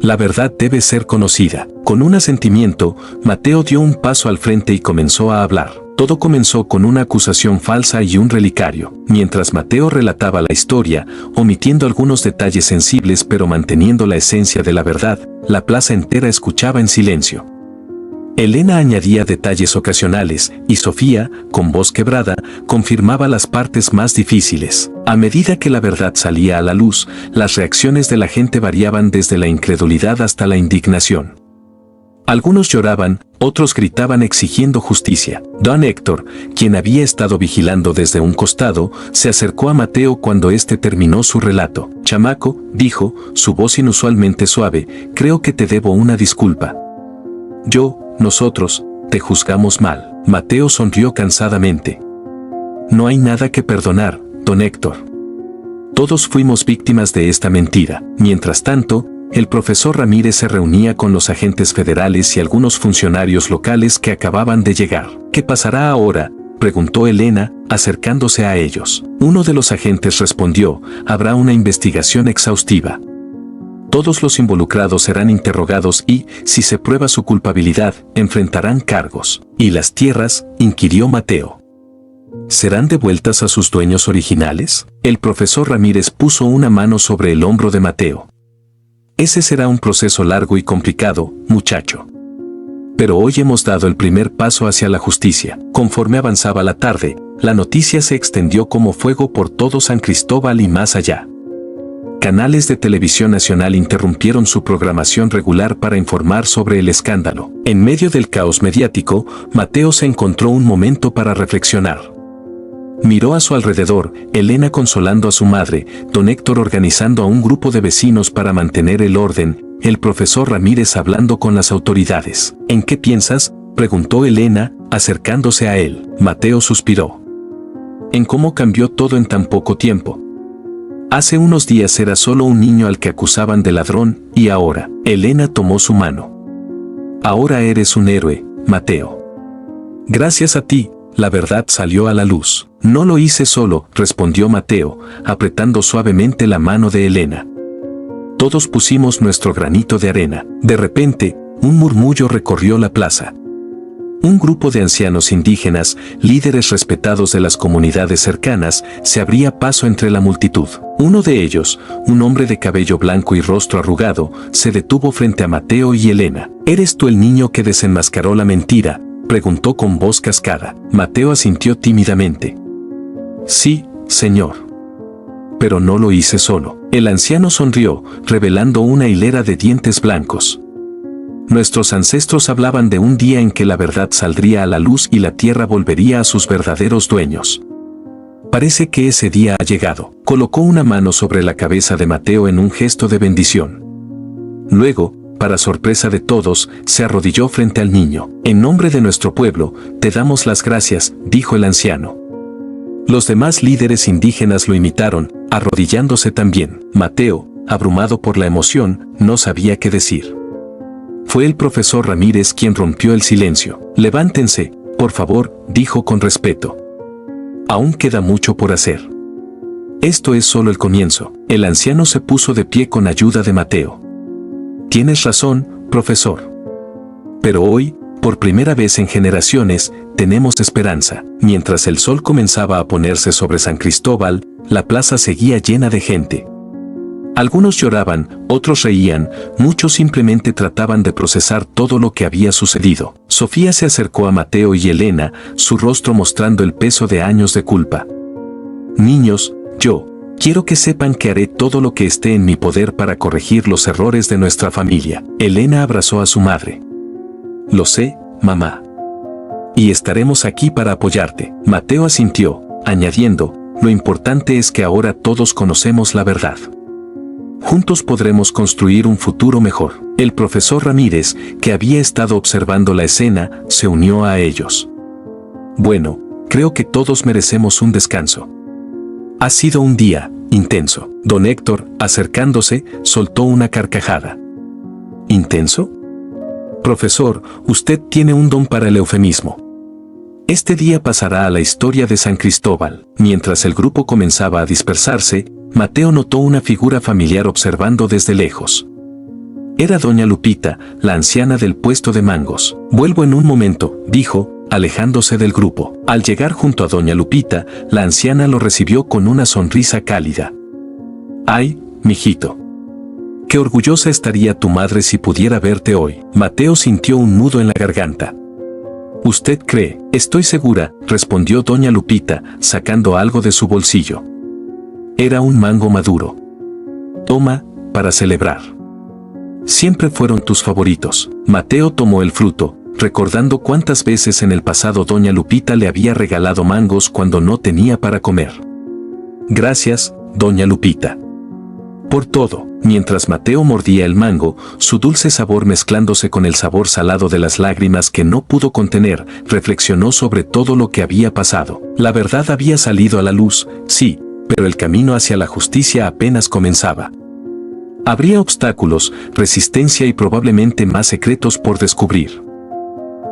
La verdad debe ser conocida. Con un asentimiento, Mateo dio un paso al frente y comenzó a hablar. Todo comenzó con una acusación falsa y un relicario. Mientras Mateo relataba la historia, omitiendo algunos detalles sensibles pero manteniendo la esencia de la verdad, la plaza entera escuchaba en silencio. Elena añadía detalles ocasionales, y Sofía, con voz quebrada, confirmaba las partes más difíciles. A medida que la verdad salía a la luz, las reacciones de la gente variaban desde la incredulidad hasta la indignación. Algunos lloraban, otros gritaban exigiendo justicia. Don Héctor, quien había estado vigilando desde un costado, se acercó a Mateo cuando éste terminó su relato. Chamaco, dijo, su voz inusualmente suave, creo que te debo una disculpa. Nosotros, te juzgamos mal. Mateo sonrió cansadamente. No hay nada que perdonar, don Héctor. Todos fuimos víctimas de esta mentira. Mientras tanto, el profesor Ramírez se reunía con los agentes federales y algunos funcionarios locales que acababan de llegar. ¿Qué pasará ahora?, preguntó Elena, acercándose a ellos. Uno de los agentes respondió, habrá una investigación exhaustiva. Todos los involucrados serán interrogados y, si se prueba su culpabilidad, enfrentarán cargos. ¿Y las tierras?, inquirió Mateo. ¿Serán devueltas a sus dueños originales? El profesor Ramírez puso una mano sobre el hombro de Mateo. Ese será un proceso largo y complicado, muchacho. Pero hoy hemos dado el primer paso hacia la justicia. Conforme avanzaba la tarde, la noticia se extendió como fuego por todo San Cristóbal y más allá. Canales de televisión nacional interrumpieron su programación regular para informar sobre el escándalo. En medio del caos mediático, Mateo se encontró un momento para reflexionar. Miró a su alrededor, Elena consolando a su madre, don Héctor organizando a un grupo de vecinos para mantener el orden, el profesor Ramírez hablando con las autoridades. ¿En qué piensas?, preguntó Elena, acercándose a él. Mateo suspiró. En cómo cambió todo en tan poco tiempo. Hace unos días era solo un niño al que acusaban de ladrón, y ahora, Elena tomó su mano. Ahora eres un héroe, Mateo. Gracias a ti, la verdad salió a la luz. No lo hice solo, respondió Mateo, apretando suavemente la mano de Elena. Todos pusimos nuestro granito de arena. De repente, un murmullo recorrió la plaza. Un grupo de ancianos indígenas, líderes respetados de las comunidades cercanas, se abría paso entre la multitud. Uno de ellos, un hombre de cabello blanco y rostro arrugado, se detuvo frente a Mateo y Elena. ¿Eres tú el niño que desenmascaró la mentira?, preguntó con voz cascada. Mateo asintió tímidamente. Sí, señor. Pero no lo hice solo. El anciano sonrió, revelando una hilera de dientes blancos. Nuestros ancestros hablaban de un día en que la verdad saldría a la luz y la tierra volvería a sus verdaderos dueños. Parece que ese día ha llegado. Colocó una mano sobre la cabeza de Mateo en un gesto de bendición. Luego, para sorpresa de todos, se arrodilló frente al niño. En nombre de nuestro pueblo, te damos las gracias, dijo el anciano. Los demás líderes indígenas lo imitaron, arrodillándose también. Mateo, abrumado por la emoción, no sabía qué decir. Fue el profesor Ramírez quien rompió el silencio. Levántense, por favor, dijo con respeto. Aún queda mucho por hacer. Esto es solo el comienzo. El anciano se puso de pie con ayuda de Mateo. Tienes razón, profesor. Pero hoy, Por primera vez en generaciones, tenemos esperanza. Mientras el sol comenzaba a ponerse sobre San Cristóbal, la plaza seguía llena de gente. Algunos lloraban, otros reían, muchos simplemente trataban de procesar todo lo que había sucedido. Sofía se acercó a Mateo y Elena, su rostro mostrando el peso de años de culpa. Niños, yo quiero que sepan que haré todo lo que esté en mi poder para corregir los errores de nuestra familia. Elena abrazó a su madre. Lo sé, mamá. Y estaremos aquí para apoyarte. Mateo asintió, añadiendo, lo importante es que ahora todos conocemos la verdad. Juntos podremos construir un futuro mejor. El profesor Ramírez, que había estado observando la escena, se unió a ellos. Bueno, creo que todos merecemos un descanso. Ha sido un día intenso. Don Héctor, acercándose, soltó una carcajada. ¿Intenso? Profesor, usted tiene un don para el eufemismo. Este día pasará a la historia de San Cristóbal. Mientras el grupo comenzaba a dispersarse, Mateo notó una figura familiar observando desde lejos. Era doña Lupita, la anciana del puesto de mangos. Vuelvo en un momento, dijo, alejándose del grupo. Al llegar junto a doña Lupita, la anciana lo recibió con una sonrisa cálida. ¡Ay, mijito! Qué orgullosa estaría tu madre si pudiera verte hoy. Mateo sintió un nudo en la garganta. ¿Usted cree? Estoy segura, respondió doña Lupita, sacando algo de su bolsillo. Era un mango maduro. Toma, para celebrar. Siempre fueron tus favoritos. Mateo tomó el fruto, recordando cuántas veces en el pasado doña Lupita le había regalado mangos cuando no tenía para comer. Gracias, doña Lupita. Por todo. Mientras Mateo mordía el mango, su dulce sabor mezclándose con el sabor salado de las lágrimas que no pudo contener, reflexionó sobre todo lo que había pasado. La verdad había salido a la luz, sí, pero el camino hacia la justicia apenas comenzaba. Habría obstáculos, resistencia y probablemente más secretos por descubrir.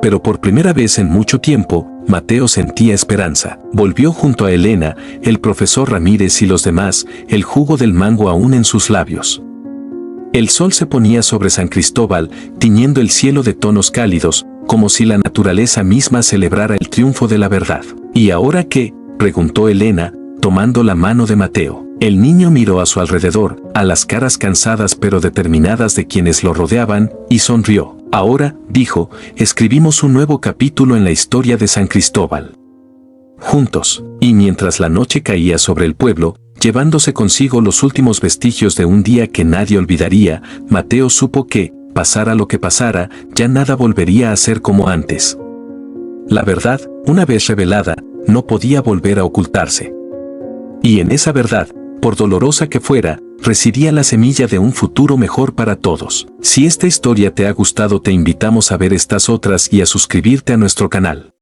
Pero por primera vez en mucho tiempo, Mateo sentía esperanza. Volvió junto a Elena, el profesor Ramírez y los demás, el jugo del mango aún en sus labios. El sol se ponía sobre San Cristóbal, tiñendo el cielo de tonos cálidos, como si la naturaleza misma celebrara el triunfo de la verdad. ¿Y ahora qué?, preguntó Elena, tomando la mano de Mateo. El niño miró a su alrededor, a las caras cansadas pero determinadas de quienes lo rodeaban, y sonrió. Ahora, dijo, escribimos un nuevo capítulo en la historia de San Cristóbal. Juntos, y mientras la noche caía sobre el pueblo, llevándose consigo los últimos vestigios de un día que nadie olvidaría, Mateo supo que, pasara lo que pasara, ya nada volvería a ser como antes. La verdad, una vez revelada, no podía volver a ocultarse. Y en esa verdad, por dolorosa que fuera, residía la semilla de un futuro mejor para todos. Si esta historia te ha gustado, te invitamos a ver estas otras y a suscribirte a nuestro canal.